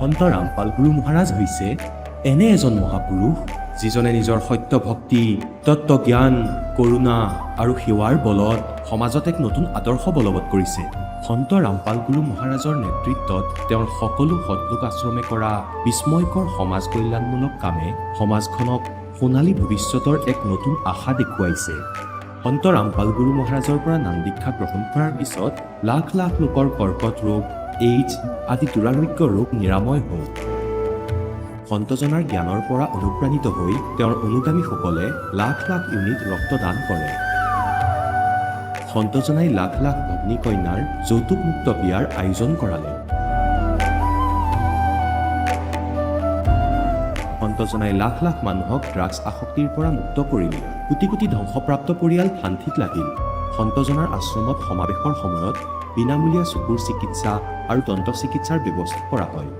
সন্ত ৰামপাল গুৰু মহাৰাজ হৈছে এনে এজন মহাপুৰুষ যিজনে নিজৰ সত্য ভক্তি, তত্ত্বজ্ঞান, কৰোণা আৰু সেৱাৰ বলত সমাজত এক নতুন আদৰ্শ বলবৎ কৰিছে। সন্ত ৰামপাল গুৰু মহাৰাজৰ নেতৃত্বত তেওঁৰ সকলো সৎলোক আশ্ৰমে কৰা বিস্ময়কৰ সমাজ কল্যাণমূলক কামে সমাজখনক সোণালী ভৱিষ্যতৰ এক নতুন আশা দেখুৱাইছে। সন্ত ৰামপাল গুৰু মহাৰাজৰ পৰা নাম দীক্ষা গ্ৰহণ কৰাৰ পিছত লাখ লাখ লোকৰ কৰ্কট ৰোগ, এইডছ আদি দুৰাৰোগ্য ৰোগ নিৰাময় হ'ল। সন্তজনাৰ জ্ঞানৰ পৰা অনুপ্ৰাণিত হৈ তেওঁৰ অনুগামীসকলে লাখ লাখ ইউনিট ৰক্তদান কৰে। সন্তজনাই লাখ লাখ ভগ্নী কন্যাৰ যৌতুকমুক্ত বিয়াৰ আয়োজন কৰালে। সন্তজনাই লাখ লাখ মানুহক ড্ৰাগছ আসক্তিৰ পৰা মুক্ত কৰিলে। কোটি কোটি ধ্বংসপ্ৰাপ্ত পৰিয়াল শান্তিত লাগিল। সন্তজনাৰ আশ্ৰমত সমাৱেশৰ সময়ত বিনামূলীয়া চকুৰ চিকিৎসা আৰু দন্ত চিকিৎসাৰ ব্যৱস্থা কৰা হয়।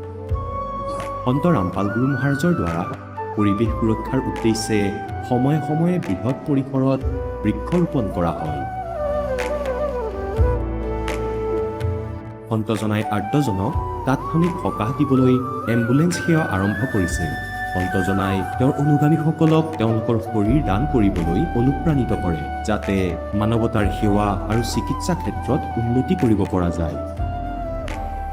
সন্ত ৰামপাল গুৰু মহাৰাজৰ দ্বাৰা পৰিৱেশ সুৰক্ষাৰ উদ্দেশ্যে সময়ে সময়ে বৃহৎ পৰিসৰত বৃক্ষৰোপণ কৰা হয়। সন্তজনাই আৰ্তজনক তাৎক্ষণিক সকাহ দিবলৈ এম্বুলেন্স সেৱা আৰম্ভ কৰিছে। সন্তজনাই তেওঁৰ অনুগামীসকলক তেওঁলোকৰ শৰীৰ দান কৰিবলৈ অনুপ্ৰাণিত কৰে, যাতে মানৱতাৰ সেৱা আৰু চিকিৎসা ক্ষেত্ৰত উন্নতি কৰিব পৰা যায়।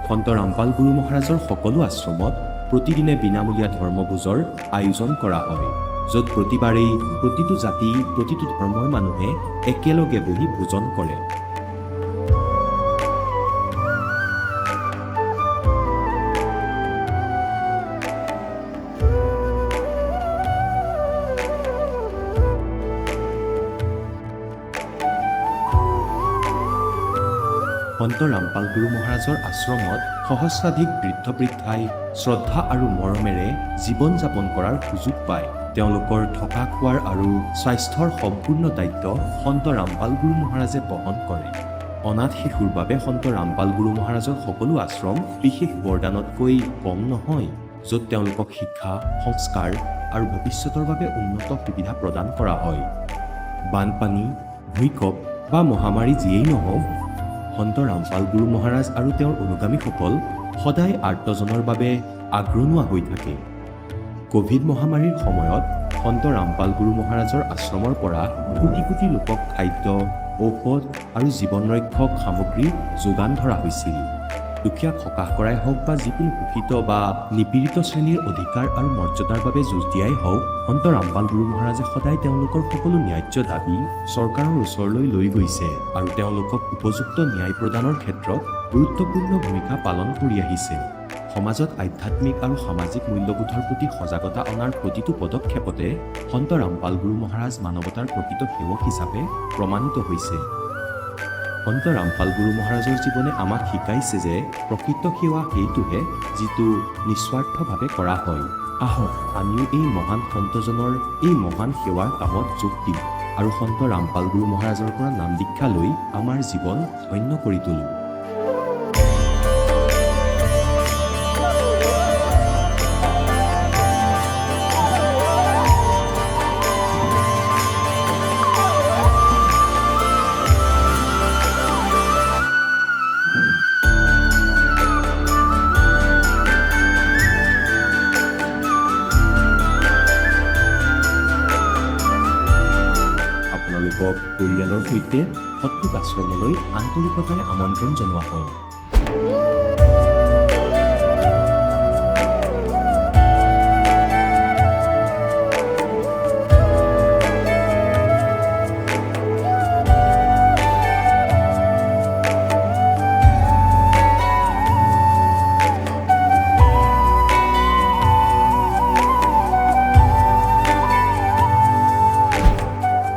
সন্ত ৰামপাল গুৰু মহাৰাজৰ সকলো আশ্ৰমত প্ৰতিদিনে বিনামূলীয়া ধৰ্মভোজৰ আয়োজন কৰা হয়, য'ত প্ৰতিবাৰেই প্ৰতিটো জাতি, প্ৰতিটো ধৰ্মৰ মানুহে একেলগে বহি ভোজন কৰে। সন্ত ৰামপাল গুৰু মহাৰাজৰ আশ্ৰমত সহস্ৰাধিক বৃদ্ধ বৃদ্ধাই শ্ৰদ্ধা আৰু মৰমেৰে জীৱন যাপন কৰাৰ সুযোগ পায়। তেওঁলোকৰ থকা খোৱাৰ আৰু স্বাস্থ্যৰ সম্পূৰ্ণ দায়িত্ব সন্ত ৰামপাল গুৰু মহাৰাজে বহন কৰে। অনাথ শিশুৰ বাবে সন্ত ৰামপাল গুৰু মহাৰাজৰ সকলো আশ্ৰম বিশেষ বৰদানতকৈ কম নহয়, য'ত তেওঁলোকক শিক্ষা, সংস্কাৰ আৰু ভৱিষ্যতৰ বাবে উন্নত সুবিধা প্ৰদান কৰা হয়। বানপানী, ভূঁইকঁপ বা মহামাৰী যিয়েই নহওক, সন্ত ৰামপাল গুৰু মহাৰাজ আৰু তেওঁৰ অনুগামীসকল সদায় আৰ্তজনৰ বাবে আগ্ৰনোৱা হৈ থাকে। কোভিড মহামাৰীৰ সময়ত সন্ত ৰামপাল গুৰু মহাৰাজৰ আশ্ৰমৰ পৰা কোটি কোটি লোকক খাদ্য, ঔষধ আৰু জীৱন ৰক্ষক সামগ্ৰী যোগান ধৰা হৈছিল। দুখীয়াক সকাহ কৰাই হওক বা যিকোনো শোষিত বা নিপীড়িত শ্ৰেণীৰ অধিকাৰ আৰু মৰ্যাদাৰ বাবে যুঁজ দিয়াই হওক, সন্ত ৰামপাল গুৰু মহাৰাজে সদায় তেওঁলোকৰ সকলো ন্যায্য দাবী চৰকাৰৰ ওচৰলৈ লৈ গৈছে আৰু তেওঁলোকক উপযুক্ত ন্যায় প্ৰদানৰ ক্ষেত্ৰত গুৰুত্বপূৰ্ণ ভূমিকা পালন কৰি আহিছে। সমাজত আধ্যাত্মিক আৰু সামাজিক মূল্যবোধৰ প্ৰতি সজাগতা অনাৰ প্ৰতিটো পদক্ষেপতে সন্ত ৰামপাল গুৰু মহাৰাজ মানৱতাৰ প্ৰকৃত সেৱক হিচাপে প্ৰমাণিত হৈছে। সন্ত ৰামপাল গুৰু মহাৰাজৰ জীৱনে আমাক শিকাইছে যে প্ৰকৃত সেৱা সেইটোহে যিটো নিস্বাৰ্থভাৱে কৰা হয়। আহক আমিও এই মহান সন্তজনৰ এই মহান সেৱাৰ কামত যোগ দিম আৰু সন্ত ৰামপাল গুৰু মহাৰাজৰ পৰা নাম দীক্ষা লৈ আমাৰ জীৱন ধন্য কৰি তোলোঁ। আপোনালোকক পৰিয়ালৰ সৈতে সৎলোক আশ্ৰমলৈ আন্তৰিকতাৰে আমন্ত্ৰণ জনোৱা হয়।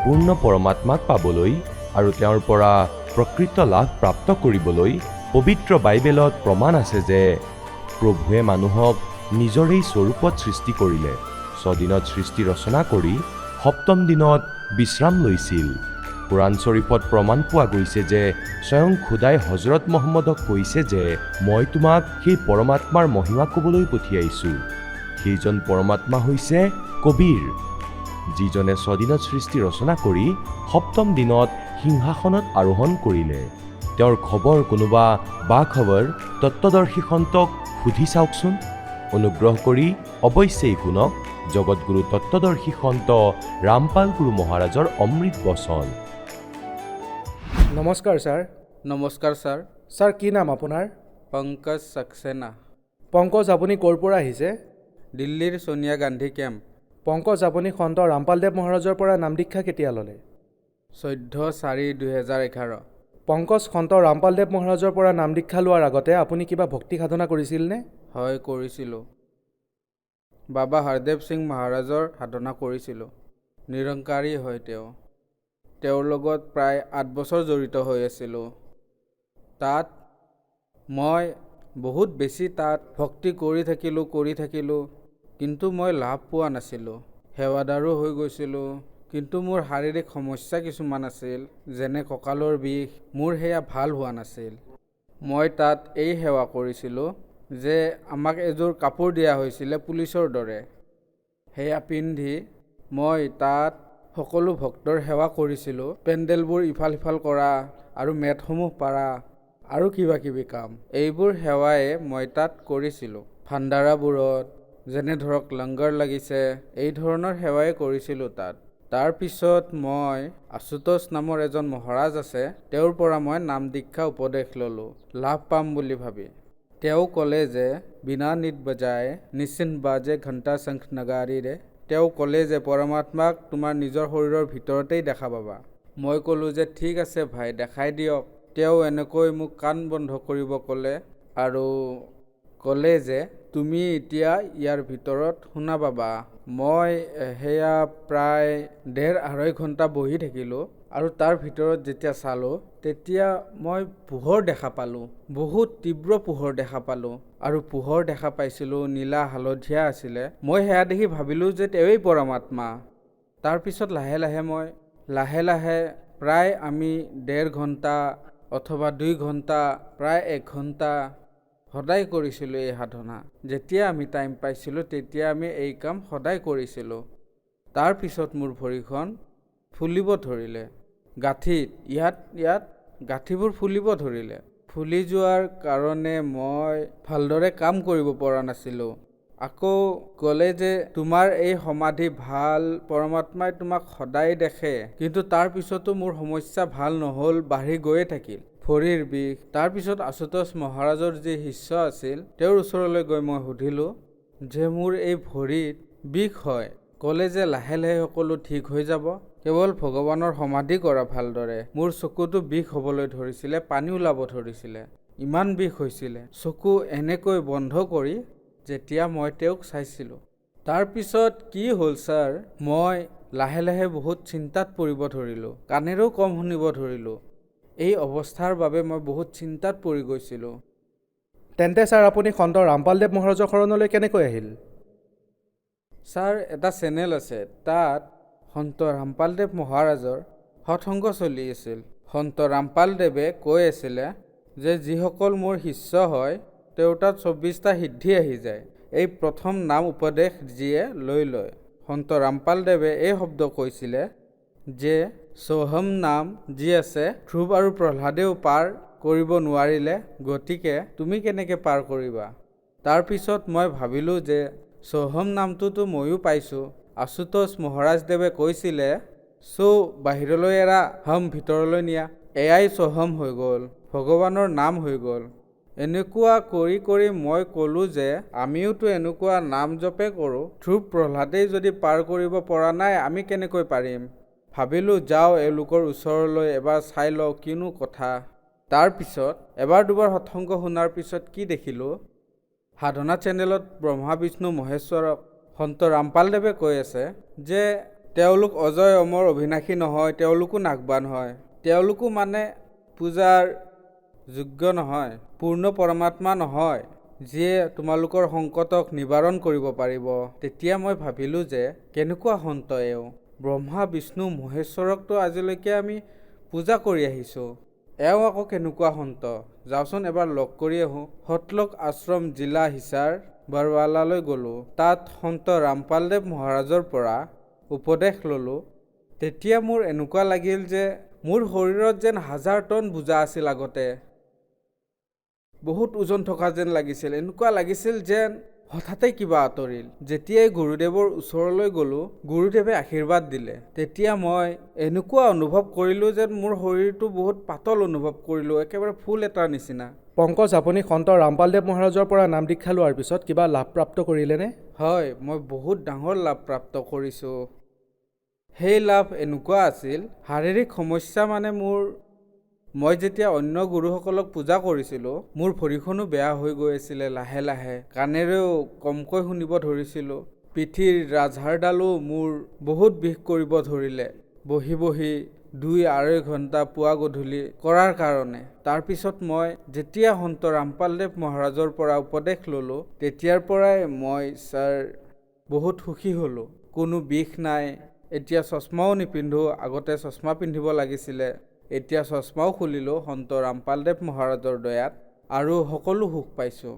পূৰ্ণ পৰমাত্মাক পাবলৈ আৰু তেওঁৰ পৰা প্ৰকৃত লাভ প্ৰাপ্ত কৰিবলৈ পবিত্ৰ বাইবেলত প্ৰমাণ আছে যে প্ৰভুৱে মানুহক নিজৰেই স্বৰূপত সৃষ্টি কৰিলে, 6 দিনত সৃষ্টি ৰচনা কৰি 7ম দিনত বিশ্ৰাম লৈছিল। কোৰাণ শ্বৰীফত প্ৰমাণ পোৱা গৈছে যে স্বয়ং খোদাই হজৰত মহম্মদক কৈছে যে মই তোমাক সেই পৰমাত্মাৰ মহিমা ক'বলৈ পঠিয়াইছোঁ। সেইজন পৰমাত্মা হৈছে কবীৰ, যিজনে 6 দিনত সৃষ্টি ৰচনা কৰি 7ম দিনত সিংহাসনত আৰোহণ কৰিলে। তেওঁৰ খবৰ কোনোবা বা খবৰ তত্ত্বদৰ্শী সন্তক সুধি চাওকচোন। অনুগ্ৰহ কৰি অৱশ্যেই শুনক জগতগুৰু তত্ত্বদৰ্শী সন্ত ৰামপাল গুৰু মহাৰাজৰ অমৃত বচন। নমস্কাৰ ছাৰ। নমস্কাৰ ছাৰ। ছাৰ কি নাম আপোনাৰ? পংকজ সাক্সেনা। পংকজ, আপুনি ক'ৰ পৰা আহিছে? দিল্লীৰ ছোনিয়া গান্ধী কেম্প। পংকজ, আপুনি সন্ত ৰামপালদেৱ মহাৰাজৰ পৰা নাম দীক্ষা কেতিয়া ল'লে? 14/4/2011। পংকজ, সন্ত ৰামপালদেৱ মহাৰাজৰ পৰা নাম দীক্ষা লোৱাৰ আগতে আপুনি কিবা ভক্তি সাধনা কৰিছিলনে? হয়, কৰিছিলোঁ। বাবা হৰদেৱ সিং মহাৰাজৰ সাধনা কৰিছিলোঁ। নিৰংকাৰী হয় তেওঁ। তেওঁৰ লগত প্ৰায় 8 বছৰ জড়িত হৈ আছিলোঁ। তাত মই বহুত বেছি ভক্তি কৰি থাকিলোঁ, কিন্তু মই লাভ পোৱা নাছিলোঁ। সেৱাদাৰো হৈ গৈছিলোঁ, কিন্তু মোৰ শাৰীৰিক সমস্যা কিছুমান আছিল, যেনে কঁকালৰ বিষ, মোৰ সেয়া ভাল হোৱা নাছিল। মই তাত এই সেৱা কৰিছিলোঁ যে আমাক এযোৰ কাপোৰ দিয়া হৈছিলে পুলিচৰ দৰে। সেয়া পিন্ধি মই তাত সকলো ভক্তৰ সেৱা কৰিছিলোঁ। পেণ্ডেলবোৰ ইফাল সিফাল কৰা আৰু মেটসমূহ পাৰা আৰু কিবা কিবি কাম, এইবোৰ সেৱাই মই তাত কৰিছিলোঁ। ভাণ্ডাৰাবোৰত যেনে ধৰক লংগৰ লাগিছে, এই ধৰণৰ সেৱাই কৰিছিলোঁ তাত। তাৰপিছত মই আশুতোষ নামৰ এজন মহাৰাজ আছে, তেওঁৰ পৰা মই নাম দীক্ষা উপদেশ ল'লোঁ, লাভ পাম বুলি ভাবি। তেওঁ ক'লে যে বিনা নিত বজায় নিশ্চিন্ত বাজে ঘণ্টা শংখ নগাৰীৰে। তেওঁ ক'লে যে পৰমাত্মাক তোমাৰ নিজৰ শৰীৰৰ ভিতৰতেই দেখা পাবা। মই ক'লোঁ যে ঠিক আছে ভাই, দেখাই দিয়ক। তেওঁ এনেকৈ মোক কাণ বন্ধ কৰিব ক'লে আৰু ক'লে যে তুমি এতিয়া ইয়াৰ ভিতৰত শুনা পাবা। মই সেয়া প্ৰায় 1.5-2.5 ঘণ্টা বহি থাকিলোঁ আৰু তাৰ ভিতৰত যেতিয়া চালোঁ, তেতিয়া মই পোহৰ দেখা পালোঁ, বহুত তীব্ৰ পোহৰ দেখা পালোঁ। আৰু পোহৰ দেখা পাইছিলোঁ নীলা হালধীয়া আছিলে। মই সেয়া দেখি ভাবিলোঁ যে তেওঁৱেই পৰমাত্মা। তাৰপিছত লাহে লাহে প্ৰায় আমি 1.5 ঘণ্টা অথবা 2 ঘণ্টা, প্ৰায় 1 ঘণ্টা সদায় কৰিছিলোঁ এই সাধনা। যেতিয়া আমি টাইম পাইছিলোঁ তেতিয়া আমি এই কাম সদায় কৰিছিলোঁ। তাৰপিছত মোৰ ভৰিখন ফুলিব ধৰিলে, গাঁঠিত ইয়াত গাঁঠিবোৰ ফুলিব ধৰিলে। ফুলি যোৱাৰ কাৰণে মই ভালদৰে কাম কৰিব পৰা নাছিলোঁ। আকৌ ক'লে যে তোমাৰ এই সমাধি ভাল, পৰমাত্মাই তোমাক সদায় দেখে। কিন্তু তাৰপিছতো মোৰ সমস্যা ভাল নহ'ল, বাঢ়ি গৈয়ে থাকিল। ভৰিৰ বিষ। তাৰপিছত আশুতোষ মহাৰাজৰ যি শিষ্য আছিল, তেওঁৰ ওচৰলৈ গৈ মই সুধিলোঁ যে মোৰ এই ভৰিত বিষ হয়। ক'লে যে লাহে লাহে সকলো ঠিক হৈ যাব, কেৱল ভগৱানৰ সমাধি কৰা ভালদৰে। মোৰ চকুতো বিষ হ'বলৈ ধৰিছিলে, পানী ওলাব ধৰিছিলে, ইমান বিষ হৈছিলে। চকু এনেকৈ বন্ধ কৰি যেতিয়া মই তেওঁক চাইছিলোঁ, তাৰপিছত কি হ'ল ছাৰ, মই লাহে লাহে বহুত চিন্তাত পৰিব ধৰিলোঁ, কাণেৰেও কম শুনিব ধৰিলোঁ। এই অৱস্থাৰ বাবে মই বহুত চিন্তাত পৰি গৈছিলোঁ। তেন্তে ছাৰ, আপুনি সন্ত ৰামপালদেৱ মহাৰাজৰ শৰণলৈ কেনেকৈ আহিল? ছাৰ, এটা চেনেল আছে, তাত সন্ত ৰামপালদেৱ মহাৰাজৰ সৎসংগ চলি আছিল। সন্ত ৰামপালদেৱে কৈ আছিলে যে যিসকল মোৰ শিষ্য হয় তেওঁৰ তাত 24টা সিদ্ধি আহি যায়। এই প্ৰথম নাম উপদেশ যিয়ে লৈ লয়, সন্ত ৰামপালদেৱে এই শব্দ কৈছিলে যে সোহম নাম যি আছে, ধ্ৰুৱ আৰু প্ৰহ্লাদেও পাৰ কৰিব নোৱাৰিলে, গতিকে তুমি কেনেকৈ পাৰ কৰিবা? তাৰপিছত মই ভাবিলোঁ যে সোহম নামটোতো ময়ো পাইছোঁ। আশুতোষ মহাৰাজদেৱে কৈছিলে বাহিৰলৈ এৰা, হম ভিতৰলৈ নিয়া। এয়াই সোহম হৈ গ'ল, ভগৱানৰ নাম হৈ গ'ল। এনেকুৱা কৰি কৰি মই ক'লোঁ যে আমিওতো এনেকুৱা নাম জপে কৰোঁ, ধ্ৰুৱ প্ৰহ্লাদেই যদি পাৰ কৰিব পৰা নাই, আমি কেনেকৈ পাৰিম? ভাবিলোঁ যাওঁ এওঁলোকৰ ওচৰলৈ এবাৰ চাই লওঁ কিনো কথা। তাৰপিছত এবাৰ দুবাৰ সৎসংগ শুনাৰ পিছত কি দেখিলোঁ, সাধনা চেনেলত ব্ৰহ্মা বিষ্ণু মহেশ্বৰক সন্ত ৰামপালদেৱে কৈ আছে যে তেওঁলোক অজয় অমৰ অবিনাশী নহয়, তেওঁলোকো নাগবান হয়, তেওঁলোকো মানে পূজাৰ যোগ্য নহয়, পূৰ্ণ পৰমাত্মা নহয়, যিয়ে তোমালোকৰ সংকটক নিবাৰণ কৰিব পাৰিব। তেতিয়া মই ভাবিলোঁ যে কেনেকুৱা সন্ত এওঁ, ব্ৰহ্মা বিষ্ণু মহেশ্বৰকতো আজিলৈকে আমি পূজা কৰি আহিছোঁ, এওঁ আকৌ কেনেকুৱা সন্ত, যাওঁচোন এবাৰ লগ কৰি আহোঁ। সতলোক আশ্ৰম জিলা হিছাৰ বৰৱালালৈ গ'লোঁ। তাত সন্ত ৰামপালদেৱ মহাৰাজৰ পৰা উপদেশ ল'লোঁ। তেতিয়া মোৰ এনেকুৱা লাগিল যে মোৰ শৰীৰত যেন 1000 টন বোজা আছিল আগতে, বহুত ওজন থকা যেন লাগিছিল। এনেকুৱা লাগিছিল যেন হঠাতে কিবা আঁতৰিল। যেতিয়াই গুৰুদেৱৰ ওচৰলৈ গ'লোঁ, গুৰুদেৱে আশীৰ্বাদ দিলে। তেতিয়া মই এনেকুৱা অনুভৱ কৰিলোঁ যেন মোৰ শৰীৰটো বহুত পাতল অনুভৱ কৰিলোঁ, একেবাৰে ফুল এটাৰ নিচিনা। পংকজ, আপুনি সন্ত ৰামপালদেৱ মহাৰাজৰ পৰা নাম দীক্ষা লোৱাৰ পিছত কিবা লাভপ্ৰাপ্ত কৰিলেনে? হয়, মই বহুত ডাঙৰ লাভ প্ৰাপ্ত কৰিছোঁ। সেই লাভ এনেকুৱা আছিল, শাৰীৰিক সমস্যা মানে মই যেতিয়া অন্য গুৰুসকলক পূজা কৰিছিলোঁ, মোৰ ভৰিখনো বেয়া হৈ গৈ আছিলে লাহে লাহে। কাণেৰেও কমকৈ শুনিব ধৰিছিলোঁ। পিঠিৰ ৰাজহাড়ডালো মোৰ বহুত বিষ কৰিব ধৰিলে। বহি বহি 2-2.5 ঘণ্টা পুৱা গধূলি কৰাৰ কাৰণে। তাৰপিছত মই যেতিয়া সন্ত ৰামপালদেৱ মহাৰাজৰ পৰা উপদেশ ল'লোঁ, তেতিয়াৰ পৰাই মই বহুত সুখী হ'লোঁ। কোনো বিষ নাই। এতিয়া চশমাও নিপিন্ধোঁ, আগতে চশমা পিন্ধিব লাগিছিলে। এতিয়া চশমাও খুলিলোঁ সন্ত ৰামপালদেৱ মহাৰাজৰ দয়াত, আৰু সকলো সুখ পাইছোঁ।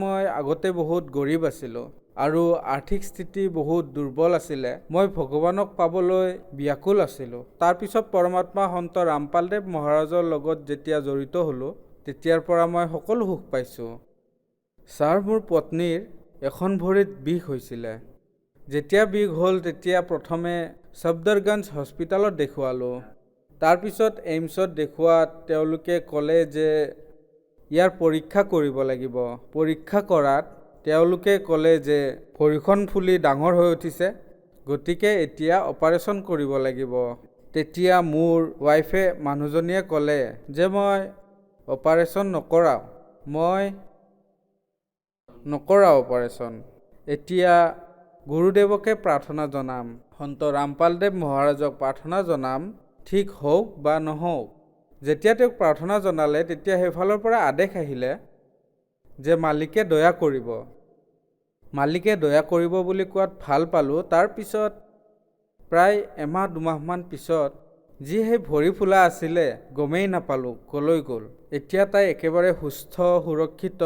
মই আগতে বহুত গৰীব আছিলোঁ আৰু আৰ্থিক স্থিতি বহুত দুৰ্বল আছিলে। মই ভগৱানক পাবলৈ ব্যাকুল আছিলোঁ। তাৰপিছত পৰমাত্মা সন্ত ৰামপালদেৱ মহাৰাজৰ লগত যেতিয়া জড়িত হ'লোঁ, তেতিয়াৰ পৰা মই সকলো সুখ পাইছোঁ। মোৰ পত্নীৰ এখন ভৰিত বিষ হৈছিলে। যেতিয়া বিষ হ'ল, তেতিয়া প্ৰথমে ছফদৰগঞ্জ হস্পিটালত দেখুৱালোঁ। তাৰপিছত এইমছত দেখুৱাত তেওঁলোকে ক'লে যে ইয়াৰ পৰীক্ষা কৰিব লাগিব। পৰীক্ষা কৰাত তেওঁলোকে ক'লে যে ভৰিখন ফুলি ডাঙৰ হৈ উঠিছে, গতিকে এতিয়া অপাৰেশ্যন কৰিব লাগিব। তেতিয়া মোৰ ৱাইফে মানুহজনীয়ে ক'লে যে মই অপাৰেশ্যন নকৰাওঁ, অপাৰেশ্যন। এতিয়া গুৰুদেৱকে প্ৰাৰ্থনা জনাম, সন্ত ৰামপালদেৱ মহাৰাজক প্ৰাৰ্থনা জনাম, ঠিক হওক বা নহওক। যেতিয়া তেওঁক প্ৰাৰ্থনা জনালে, তেতিয়া সেইফালৰ পৰা আদেশ আহিলে যে মালিকে দয়া কৰিব। মালিকে দয়া কৰিব বুলি কোৱাত ভাল পালোঁ। তাৰপিছত প্ৰায় 1-2 মাহমান পিছত যি সেই ভৰি ফুলা আছিলে, গমেই নাপালোঁ ক'লৈ গ'ল। এতিয়া তাই একেবাৰে সুস্থ, সুৰক্ষিত,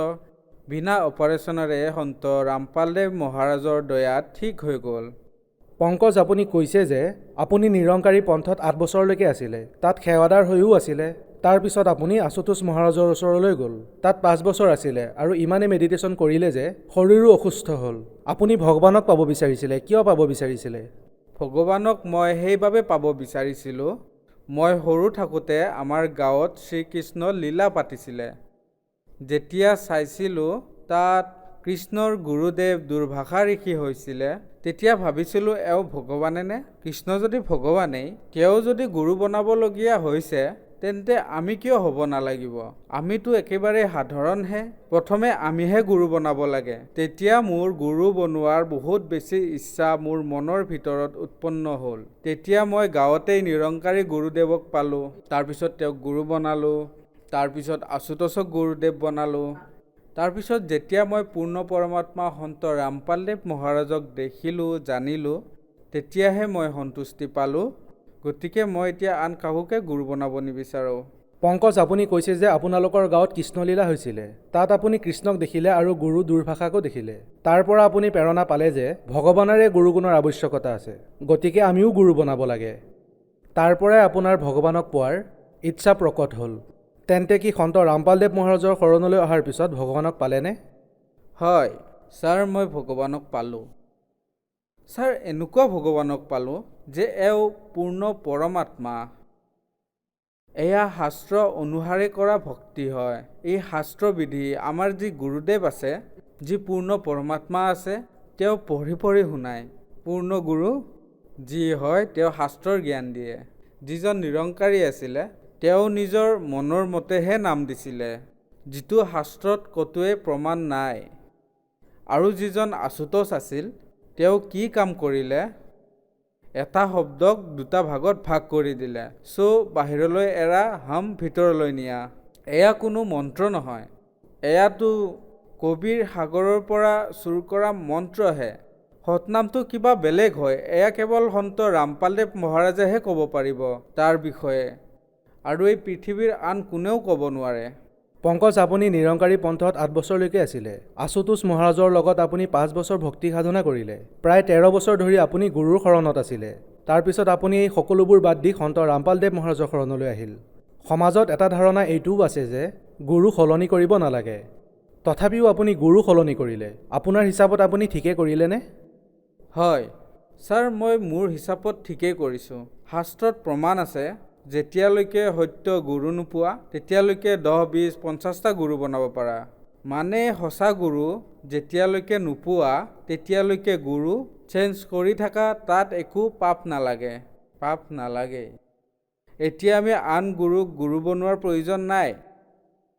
বিনা অপাৰেশ্যনেৰে সন্ত ৰামপালদেৱ মহাৰাজৰ দয়াত ঠিক হৈ গ'ল। পংকজ, আপুনি কৈছে যে আপুনি নিৰংকাৰী পন্থত 8 বছৰলৈকে আছিলে, তাত সেৱাদাৰ হৈও আছিলে। তাৰপিছত আপুনি আশুতোষ মহাৰাজৰ ওচৰলৈ গ'ল, তাত 5 বছৰ আছিলে আৰু ইমানেই মেডিটেশ্যন কৰিলে যে শৰীৰো অসুস্থ হ'ল। আপুনি ভগৱানক পাব বিচাৰিছিলে, কিয় পাব বিচাৰিছিলে? ভগৱানক মই সেইবাবে পাব বিচাৰিছিলোঁ, মই সৰু থাকোঁতে আমাৰ গাঁৱত শ্ৰীকৃষ্ণ লীলা পাতিছিলে। যেতিয়া চাইছিলোঁ তাত কৃষ্ণৰ গুৰুদেৱ দুৰ্ভাষা ঋষি হৈছিলে, তেতিয়া ভাবিছিলোঁ এওঁ ভগৱানেনে? কৃষ্ণ যদি ভগৱানেই, তেওঁ যদি গুৰু বনাবলগীয়া হৈছে, তেন্তে আমি কিয় হ'ব নালাগিব? আমিতো একেবাৰে সাধাৰণহে। প্ৰথমে আমিহে গুৰু বনাব লাগে। তেতিয়া মোৰ গুৰু বনোৱাৰ বহুত বেছি ইচ্ছা মোৰ মনৰ ভিতৰত উৎপন্ন হ'ল। তেতিয়া মই গাঁৱতেই নিৰংকাৰী গুৰুদেৱক পালোঁ। তাৰপিছত তেওঁক গুৰু বনালোঁ। তাৰপিছত আশুতোষক গুৰুদেৱ বনালোঁ। তাৰপিছত যেতিয়া মই পূৰ্ণ পৰমাত্মা সন্ত ৰামপালদেৱ মহাৰাজক দেখিলোঁ, জানিলোঁ, তেতিয়াহে মই সন্তুষ্টি পালোঁ। গতিকে মই এতিয়া আন কাকোকে গুৰু বনাব নিবিচাৰোঁ। পংকজ, আপুনি কৈছে যে আপোনালোকৰ গাঁৱত কৃষ্ণলীলা হৈছিলে, তাত আপুনি কৃষ্ণক দেখিলে আৰু গুৰু দুৰ্ভাষাকো দেখিলে। তাৰ পৰা আপুনি প্ৰেৰণা পালে যে ভগৱানৰে গুৰুগুণৰ আৱশ্যকতা আছে, গতিকে আমিও গুৰু বনাব লাগে। তাৰ পৰাই আপোনাৰ ভগৱানক পোৱাৰ ইচ্ছা প্ৰকট হ'ল। তেন্তে কি সন্ত ৰামপালদেৱ মহাৰাজৰ শৰণলৈ অহাৰ পিছত ভগৱানক পালেনে? হয় মই ভগৱানক পালোঁ। এনেকুৱা ভগৱানক পালোঁ যে এওঁ পূৰ্ণ পৰমাত্মা। এয়া শাস্ত্ৰ অনুসাৰে কৰা ভক্তি হয়। এই শাস্ত্ৰবিধি আমাৰ যি গুৰুদেৱ আছে, যি পূৰ্ণ পৰমাত্মা আছে, তেওঁ পঢ়ি পঢ়ি শুনায়। পূৰ্ণ গুৰু যি হয়, তেওঁ শাস্ত্ৰৰ জ্ঞান দিয়ে। যিজন নিৰংকাৰী আছিলে, তেওঁ নিজৰ মনৰ মতেহে নাম দিছিলে, যিটো শাস্ত্ৰত ক'তোৱে প্ৰমাণ নাই। আৰু যিজন আশুতোষ আছিল, তেওঁ কি কাম কৰিলে? এটা শব্দক 2টা ভাগত ভাগ কৰি দিলে। বাহিৰলৈ এৰা, ভিতৰলৈ নিয়া। এয়া কোনো মন্ত্ৰ নহয়, এয়াতো কবিৰ সাগৰৰ পৰা চুৰ কৰা মন্ত্ৰহে। সতনামটো কিবা বেলেগ হয়। এয়া কেৱল সন্ত ৰামপালদেৱ মহাৰাজেহে ক'ব পাৰিব তাৰ বিষয়ে, আৰু এই পৃথিৱীৰ আন কোনেও ক'ব নোৱাৰে। পংকজ, আপুনি নিৰংকাৰী পন্থত 8 বছৰলৈকে আছিলে। আশুতোষ মহাৰাজৰ লগত আপুনি 5 বছৰ ভক্তি সাধনা কৰিলে। প্ৰায় 13 বছৰ ধৰি আপুনি গুৰুৰ শৰণত আছিলে। তাৰপিছত আপুনি এই সকলোবোৰ বাদ দি সন্ত ৰামপালদেৱ মহাৰাজৰ শৰণলৈ আহিল। সমাজত এটা ধাৰণা এইটোও আছে যে গুৰু সলনি কৰিব নালাগে। তথাপিও আপুনি গুৰু সলনি কৰিলে। আপোনাৰ হিচাপত আপুনি ঠিকে কৰিলেনে? হয় ছাৰ, মই মোৰ হিচাপত ঠিকেই কৰিছোঁ। শাস্ত্ৰত প্ৰমাণ আছে, যেতিয়ালৈকে সত্য গুৰু নোপোৱা তেতিয়ালৈকে 10, 20, 50টা গুৰু বনাব পাৰা। মানে সঁচা গুৰু যেতিয়ালৈকে নোপোৱা তেতিয়ালৈকে গুৰু চেঞ্জ কৰি থাকা, তাত একো পাপ নালাগে। এতিয়া আমি আন গুৰুক গুৰু বনোৱাৰ প্ৰয়োজন নাই।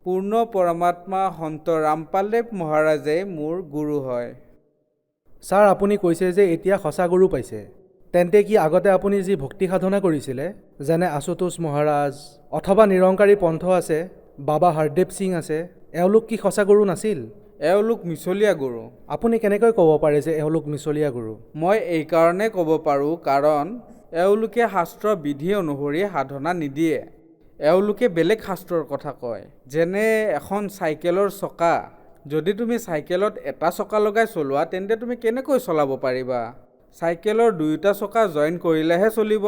পূৰ্ণ পৰমাত্মা সন্ত ৰামপালদেৱ মহাৰাজেই মোৰ গুৰু হয়। ছাৰ, আপুনি কৈছে যে এতিয়া সঁচা গুৰু পাইছে। তেন্তে কি আগতে আপুনি যি ভক্তি সাধনা কৰিছিলে, যেনে আশুতোষ মহাৰাজ অথবা নিৰংকাৰী পন্থ আছে, বাবা হৰদেৱ সিং আছে, এওঁলোক কি সঁচা গুৰু নাছিল? এওঁলোক মিছলীয়া গুৰু। আপুনি কেনেকৈ ক'ব পাৰে যে এওঁলোক মিছলীয়া গুৰু? মই এইকাৰণে ক'ব পাৰোঁ, কাৰণ এওঁলোকে শাস্ত্ৰৰ বিধি অনুসৰি সাধনা নিদিয়ে। এওঁলোকে বেলেগ শাস্ত্ৰৰ কথা কয়। যেনে এখন চাইকেলৰ চকা, যদি তুমি চাইকেলত এটা চকা লগাই চলোৱা তেন্তে তুমি কেনেকৈ চলাব পাৰিবা? চাইকেলৰ দুয়োটা চকা জইন কৰিলেহে চলিব।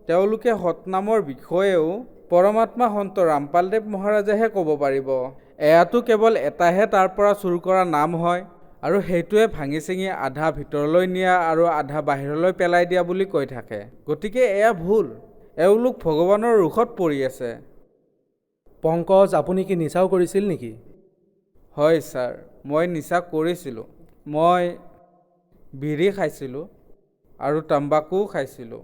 তেওঁলোকে সতনামৰ বিষয়েও পৰমাত্মা সন্ত ৰামপালদেৱ মহাৰাজেহে ক'ব পাৰিব। এয়াতো কেৱল এটাহে তাৰ পৰা চুৰ কৰা নাম হয়, আৰু সেইটোৱে ভাঙি চিঙি আধা ভিতৰলৈ নিয়া আৰু আধা বাহিৰলৈ পেলাই দিয়া বুলি কৈ থাকে। গতিকে এয়া ভুল। এওঁলোক ভগৱানৰ ৰোষত পৰি আছে। পংকজ, আপুনি কি নিচাও কৰিছিল নেকি? হয় ছাৰ, মই নিচা কৰিছিলোঁ। মই বিড়ি খাইছিলোঁ আৰু তাম্বাকুও খাইছিলোঁ।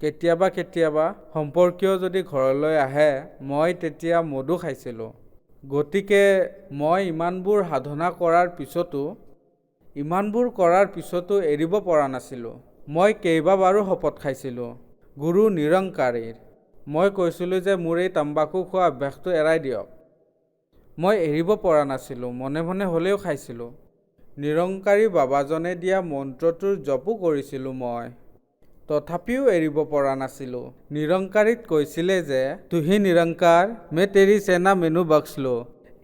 কেতিয়াবা সম্পৰ্কীয় যদি ঘৰলৈ আহে মই তেতিয়া মদো খাইছিলোঁ। গতিকে মই ইমানবোৰ সাধনা কৰাৰ পিছতো এৰিব পৰা নাছিলোঁ। মই কেইবাবাৰো শপত খাইছিলোঁ গুৰু নিৰংকাৰীৰ। মই কৈছিলোঁ যে মোৰ এই তাম্বাকু খোৱা অভ্যাসটো এৰাই দিয়ক। মই এৰিব পৰা নাছিলোঁ, মনে মনে হ'লেও খাইছিলোঁ। নিৰংকাৰী বাবাজনে দিয়া মন্ত্ৰটোৰ জপো কৰিছিলোঁ মই, তথাপিও এৰিব পৰা নাছিলোঁ। নিৰংকাৰীত কৈছিলে যে তুহি নিৰংকাৰ মে তেৰি সেনা মেনু বক্স লো।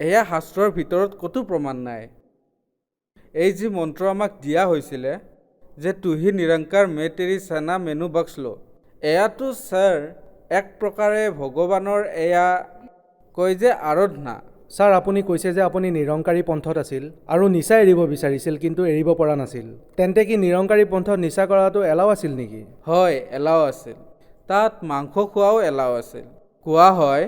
এয়া শাস্ত্ৰৰ ভিতৰত ক'তো প্ৰমাণ নাই। এই যি মন্ত্ৰ আমাক দিয়া হৈছিলে যে তুহি নিৰংকাৰ মে তেৰি সেনা মেনু বক্স লো, এয়াতো ছাৰ এক প্ৰকাৰে ভগৱানৰ এয়া কয় যে আৰাধনা। ছাৰ, আপুনি কৈছে যে আপুনি নিৰংকাৰী পন্থত আছিল আৰু নিচা এৰিব বিচাৰিছিল কিন্তু এৰিব পৰা নাছিল। তেন্তে কি নিৰংকাৰী পন্থত নিচা কৰাটো এলাও আছিল নেকি? হয়, এলাও আছিল। তাত মাংস খোৱাও এলাও আছিল। কোৱা হয়,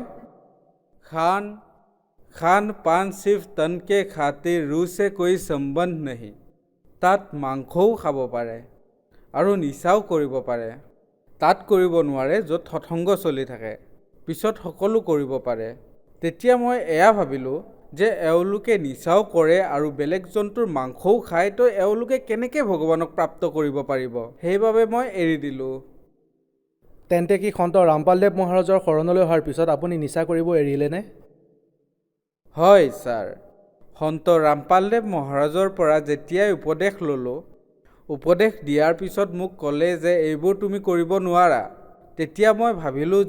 খান পান সিৰ্ফ তন কে খাতিৰ ৰুহ সে কোই সম্বন্ধ নেহি। তাত মাংসও খাব পাৰে আৰু নিচাও কৰিব পাৰে। তাত কৰিব নোৱাৰে য'ত সৎসংগ চলি থাকে। পিছত সকলো কৰিব পাৰে। তেতিয়া মই এয়া ভাবিলোঁ যে এওঁলোকে নিচাও কৰে আৰু বেলেগ জন্তুৰ মাংসও খায়, তো এওঁলোকে কেনেকৈ ভগৱানক প্ৰাপ্ত কৰিব পাৰিব? সেইবাবে মই এৰি দিলোঁ। তেন্তে কি সন্ত ৰামপালদেৱ মহাৰাজৰ শৰণলৈ অহাৰ পিছত আপুনি নিচা কৰিব এৰিলেনে? হয় ছাৰ, সন্ত ৰামপালদেৱ মহাৰাজৰ পৰা যেতিয়াই উপদেশ ল'লোঁ, উপদেশ দিয়াৰ পিছত মোক ক'লে যে এইবোৰ তুমি কৰিব নোৱাৰা। তেতিয়া মই ভাবিলোঁ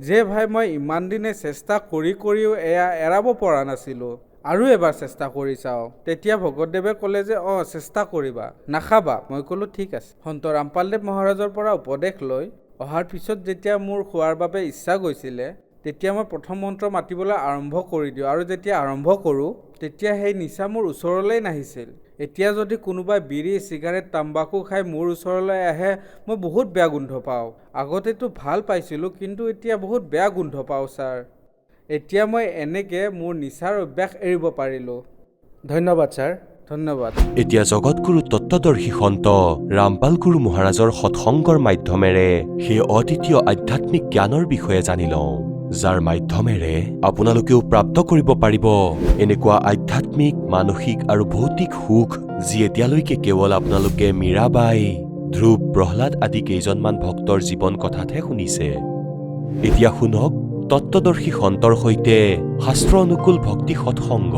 যে ভাই মই ইমান দিনে চেষ্টা কৰিও এয়া এৰাব পৰা নাছিলোঁ, আৰু এবাৰ চেষ্টা কৰি চাওঁ। তেতিয়া ভগতদেৱে ক'লে যে চেষ্টা কৰিবা, নাখাবা। মই ক'লোঁ ঠিক আছে। সন্ত ৰামপালদেৱ মহাৰাজৰ পৰা উপদেশ লৈ অহাৰ পিছত যেতিয়া মোৰ খোৱাৰ বাবে ইচ্ছা গৈছিলে, তেতিয়া মই প্ৰথম মন্ত্ৰ মাতিবলৈ আৰম্ভ কৰি দিওঁ, আৰু যেতিয়া আৰম্ভ কৰোঁ তেতিয়া সেই নিচা মোৰ ওচৰলৈ নাহিছিল। এতিয়া যদি কোনোবাই বিড়ি, চিগাৰেট, তাম্বাকু খাই মোৰ ওচৰলৈ আহে, মই বহুত বেয়া গোন্ধ পাওঁ। আগতেতো ভাল পাইছিলোঁ, কিন্তু এতিয়া বহুত বেয়া গোন্ধ পাওঁ ছাৰ। এতিয়া মই এনেকৈ মোৰ নিচাৰ অভ্যাস এৰিব পাৰিলোঁ। ধন্যবাদ ছাৰ। ধন্যবাদ। এতিয়া জগতগুৰু তত্ত্বদৰ্শী সন্ত ৰামপাল গুৰু মহাৰাজৰ সৎসংগৰ মাধ্যমেৰে সেই অদ্বিতীয় আধ্যাত্মিক জ্ঞানৰ বিষয়ে জানি লওঁ, যাৰ মাধ্যমেৰে আপোনালোকেও প্ৰাপ্ত কৰিব পাৰিব এনেকুৱা আধ্যাত্মিক, মানসিক আৰু ভৌতিক সুখ, যি এতিয়ালৈকে কেৱল আপোনালোকে মীৰাবাই, ধ্ৰুৱ, প্ৰহ্লাদ আদি কেইজনমান ভক্তৰ জীৱন কথাতহে শুনিছে। এতিয়া শুনক তত্ত্বদৰ্শী সন্তৰ সৈতে শাস্ত্ৰ অনুকূল ভক্তি সৎসংগ,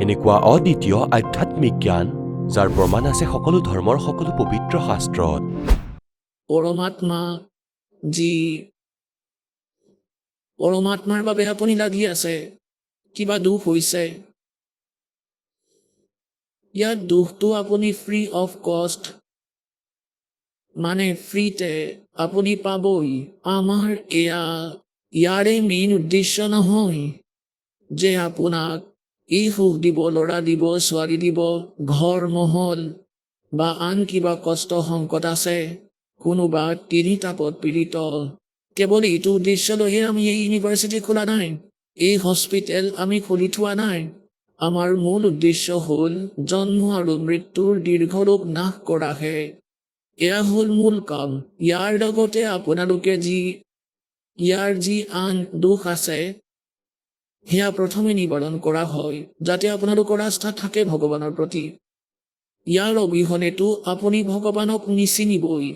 এনেকুৱা অদ্বিতীয় আধ্যাত্মিক জ্ঞান, যাৰ প্ৰমাণ আছে সকলো ধৰ্মৰ সকলো পবিত্ৰ শাস্ত্ৰত। পৰমাত্মাৰ বাবে আপুনি লাগি আছে, কিবা দুখ হৈছে, ইয়াত দুখটো আপুনি ফ্ৰী অফ কষ্ট, মানে ফ্ৰীতে আপুনি পাবই। আমাৰ ইয়াৰে মেইন উদ্দেশ্য নহয় যে আপোনাক ই সুখ দিব, ল'ৰা দিব, ছোৱালী দিব, ঘৰ মহল বা আন কিবা কষ্ট সংকট আছে, কোনোবা তিনিতাপত পীড়িত। কেৱল এইটো উদ্দেশ্য লৈহে আমি এই ইউনিভাৰ্চিটি খোলা নাই, এই হস্পিটেল আমি খুলি থোৱা নাই। আমাৰ মূল উদ্দেশ্য হ'ল জন্ম আৰু মৃত্যুৰ দীৰ্ঘৰূপ নাশ কৰাহে। এয়া হ'ল মূল কাম। ইয়াৰ লগতে আপোনালোকে ইয়াৰ যি আন দোষ আছে সেয়া প্ৰথমে নিবাৰণ কৰা হয়, যাতে আপোনালোকৰ আস্থা থাকে ভগৱানৰ প্ৰতি। ইয়াৰ অবিহনেতো আপুনি ভগৱানক নিচিনিবই।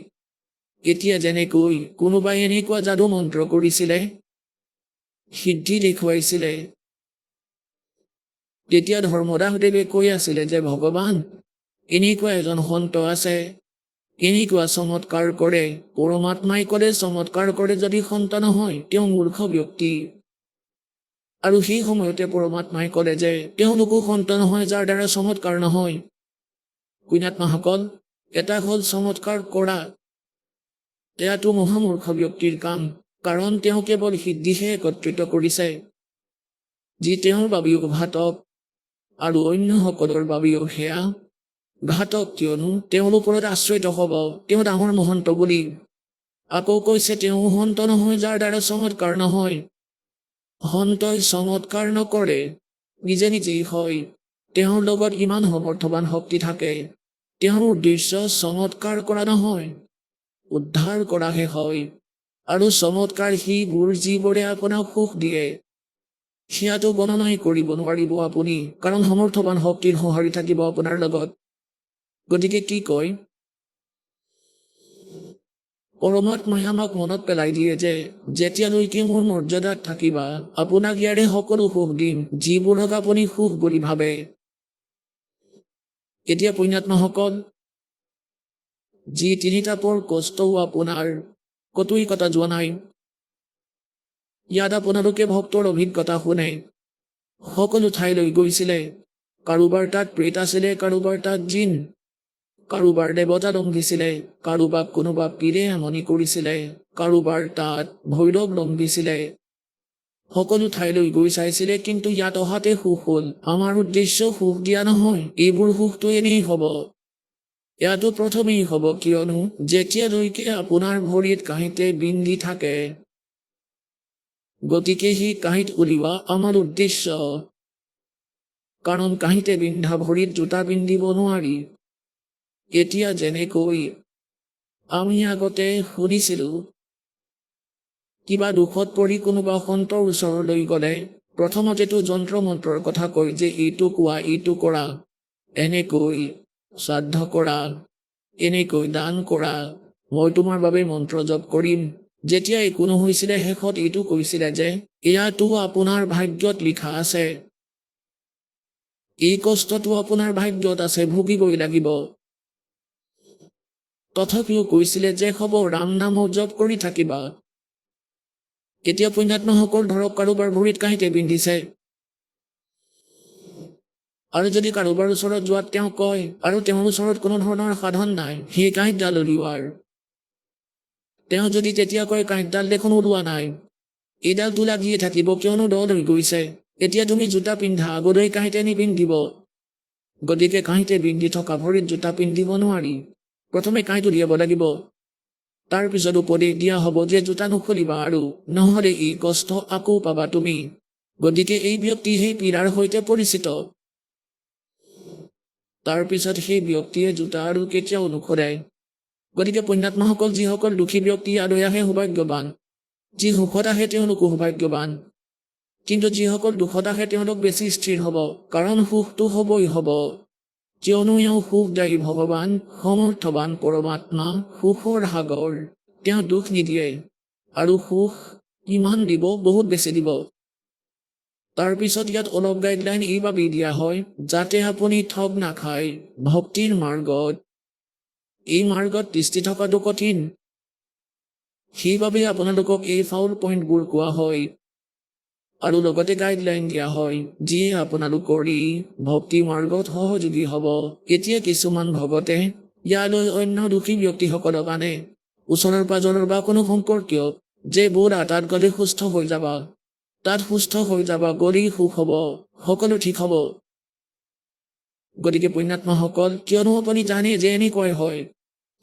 এতিয়া যেনেকৈ কোনোবাই এনেকুৱা যাদু মন্ত্ৰ কৰিছিলে, সিদ্ধি দেখুৱাইছিলে, তেতিয়া ধৰ্মদাসদেৱে কৈ আছিলে যে ভগৱান এনেকুৱা এজন সন্ত আছে, এনেকুৱা চমৎকাৰ কৰে। পৰমাত্মাই ক'লে চমৎকাৰ কৰে যদি সন্ত নহয় তেওঁ মূৰ্খ ব্যক্তি। আৰু সেই সময়তে পৰমাত্মাই ক'লে যে তেওঁলোকো সন্ত নহয় যাৰ দ্বাৰা চমৎকাৰ নহয়। পুণ্যাত্মাসকল, এটা হ'ল চমৎকাৰ কৰা, এয়াতো মহামূৰ্খ ব্যক্তিৰ কাম, কাৰণ তেওঁ কেৱল সিদ্ধিহে একত্ৰিত কৰিছে, যি তেওঁৰ বাবেও ঘাতক আৰু অন্যসকলৰ বাবেও সেয়া ঘাতক, কিয়নো তেওঁৰ ওপৰত আশ্ৰিত হ'ব তেওঁ ডাঙৰ মহন্ত বুলি। আকৌ কৈছে তেওঁ সন্ত নহয় যাৰ দ্বাৰা চমৎকাৰ নহয়। সন্তই চমৎকাৰ নকৰে, নিজে নিজেই হয়। তেওঁৰ লগত ইমান সমৰ্থবান শক্তি থাকে। তেওঁৰ উদ্দেশ্য চমৎকাৰ কৰা নহয়, উদ্ধাৰ কৰাহে হয়। আৰু চমৎকাৰ সেইবোৰ যিবোৰে আপোনাক সুখ দিয়ে, সেয়াতো গণনাই কৰিব নোৱাৰিব আপুনি, কাৰণ সমৰ্থবান শক্তিৰ সঁহাৰি থাকিব আপোনাৰ লগত। গতিকে কি কয়, পৰমাত্মাই আমাক মনত পেলাই দিয়ে যে যেতিয়ালৈকে মোৰ মৰ্যাদাত থাকিবা আপোনাক ইয়াৰে সকলো সুখ দিম যিবোৰক আপুনি সুখ বুলি ভাবে। এতিয়া পুণ্যাত্মাসকল, যি তিনিতাপৰ কষ্টও আপোনাৰ কতোই কটা যোৱা নাই। ইয়াত আপোনালোকে ভক্তৰ অভিজ্ঞতা শুনে। সকলো ঠাইলৈ গৈছিলে, কাৰোবাৰ তাত প্ৰেত আছিলে, কাৰোবাৰ তাত জিন, কাৰোবাৰ দেৱতা লম্ভিছিলে, কাৰোবাক কোনোবা পীৰে আমনি কৰিছিলে, কাৰোবাৰ তাত ভৈৰৱ লম্ভিছিলে। সকলো ঠাইলৈ গৈ চাইছিলে, কিন্তু ইয়াত অহাতে সুখ হ'ল। আমাৰ উদ্দেশ্য সুখ দিয়া নহয়, এইবোৰ সুখটো এনেই হ'ব। ইয়াতো প্ৰথমেই হ'ব, কিয়নো যেতিয়ালৈকে আপোনাৰ ভৰিত কাঁহিতে বিন্ধি থাকে, গতিকে সেই কাঁহিত উলিওৱা আমাৰ উদ্দেশ্য। কাৰণ কাঁহিতে বিন্ধা ভৰিত জোতা পিন্ধিব নোৱাৰি। এতিয়া যেনেকৈ আমি আগতে শুনিছিলো, কিবা দুখত পৰি কোনোবা সন্তৰ ওচৰলৈ গ'লে প্ৰথমতেতো যন্ত্ৰ মন্ত্ৰৰ কথা কয় যে এইটো কোৱা, এইটো কৰা, এনেকৈ শ্ৰাদ্ধ কৰা, এনেকৈ দান কৰা, মই তোমাৰ বাবে মন্ত্ৰ জপ কৰিম। যেতিয়া একো নহৈছিলে শেষত এইটো কৈছিলে যে এয়াতো আপোনাৰ ভাগ্যত লিখা আছে, এই কষ্টটো আপোনাৰ ভাগ্যত আছে, ভুগিবই লাগিব। তথাপিও কৈছিলে যে হ'ব, ৰাম নাম জপ কৰি থাকিবা। এতিয়া পুণ্যাত্মাসকল ধৰক কাৰোবাৰ ভৰিত কাঁহিতে বিন্ধিছে, আৰু যদি কাৰোবাৰ ওচৰত যোৱাত তেওঁ কয় আৰু তেওঁৰ ওচৰত কোনো ধৰণৰ সাধন নাই সেই কাঁহিতডাল উলিওৱাৰ, তেওঁ যদি তেতিয়া কয় কাঁহিতডাল দেখোন ওলোৱা নাই, এইডালটো লাগিয়ে থাকিব কিয়নো দল হৈ গৈছে, এতিয়া তুমি জোতা পিন্ধা, আগলৈ কাঁহিতে নিপিন্ধিব। গতিকে কাঁহিতে বিন্ধি থকা ভৰিত জোতা পিন্ধিব নোৱাৰি, প্ৰথমে কাঁহিত উলিয়াব লাগিব। তাৰপিছত উপদেশ দিয়া হ'ব যে জোতা নুখুলিবা, আৰু নহ'লে এই কষ্ট আকৌ পাবা তুমি। গতিকে এই ব্যক্তি সেই পীড়াৰ সৈতে পৰিচিত। তাৰপিছত সেই ব্যক্তিয়ে জোতা আৰু কেতিয়াও নুখুলায়। গতিকে পুণ্যাত্মাসকল, যিসকল দুখী ব্যক্তি আৰু আহে সৌভাগ্যৱান, যি সুখত আহে তেওঁলোকো সৌভাগ্যৱান। কিন্তু যিসকল দুখত আহে তেওঁলোক বেছি স্থিৰ হ'ব, কাৰণ সুখটো হ'বই হ'ব, কিয়নো এওঁ সুখদায়ী ভগৱান, সমৰ্থবান পৰমাত্মা, সুখৰ সাগৰ। তেওঁ দুখ নিদিয়ে, আৰু সুখ কিমান দিব, বহুত বেছি দিব। তাৰপিছত ইয়াত অলপ গাইডলাইন এইবাবেই দিয়া হয় যাতে আপুনি ঠগ নাখায় ভক্তিৰ মাৰ্গত। এই মাৰ্গত তিষ্ঠি থকাটো কঠিন, সেইবাবে আপোনালোকক এই ফাউল পইণ্টবোৰ কোৱা হয়, আৰু লগতে গাইডলাইন দিয়া হয় যিয়ে আপোনালোকৰ এই ভক্তি মাৰ্গত সহযোগী হ'ব। এতিয়া কিছুমান ভকতে ইয়ালৈ অন্য দুখী ব্যক্তিসকলক আনে, ওচৰৰ পাজৰৰ বা কোনো সম্পৰ্কীয়, যে ব'লা তাত গ'লে সুস্থ হৈ যাবা, তাত সুস্থ হৈ যাবা, গ'লেই সুখ হ'ব, সকলো ঠিক হ'ব। গতিকে পুণ্যাত্মাসকল, কিয়নো আপুনি জানে যে এনেকুৱাই হয়,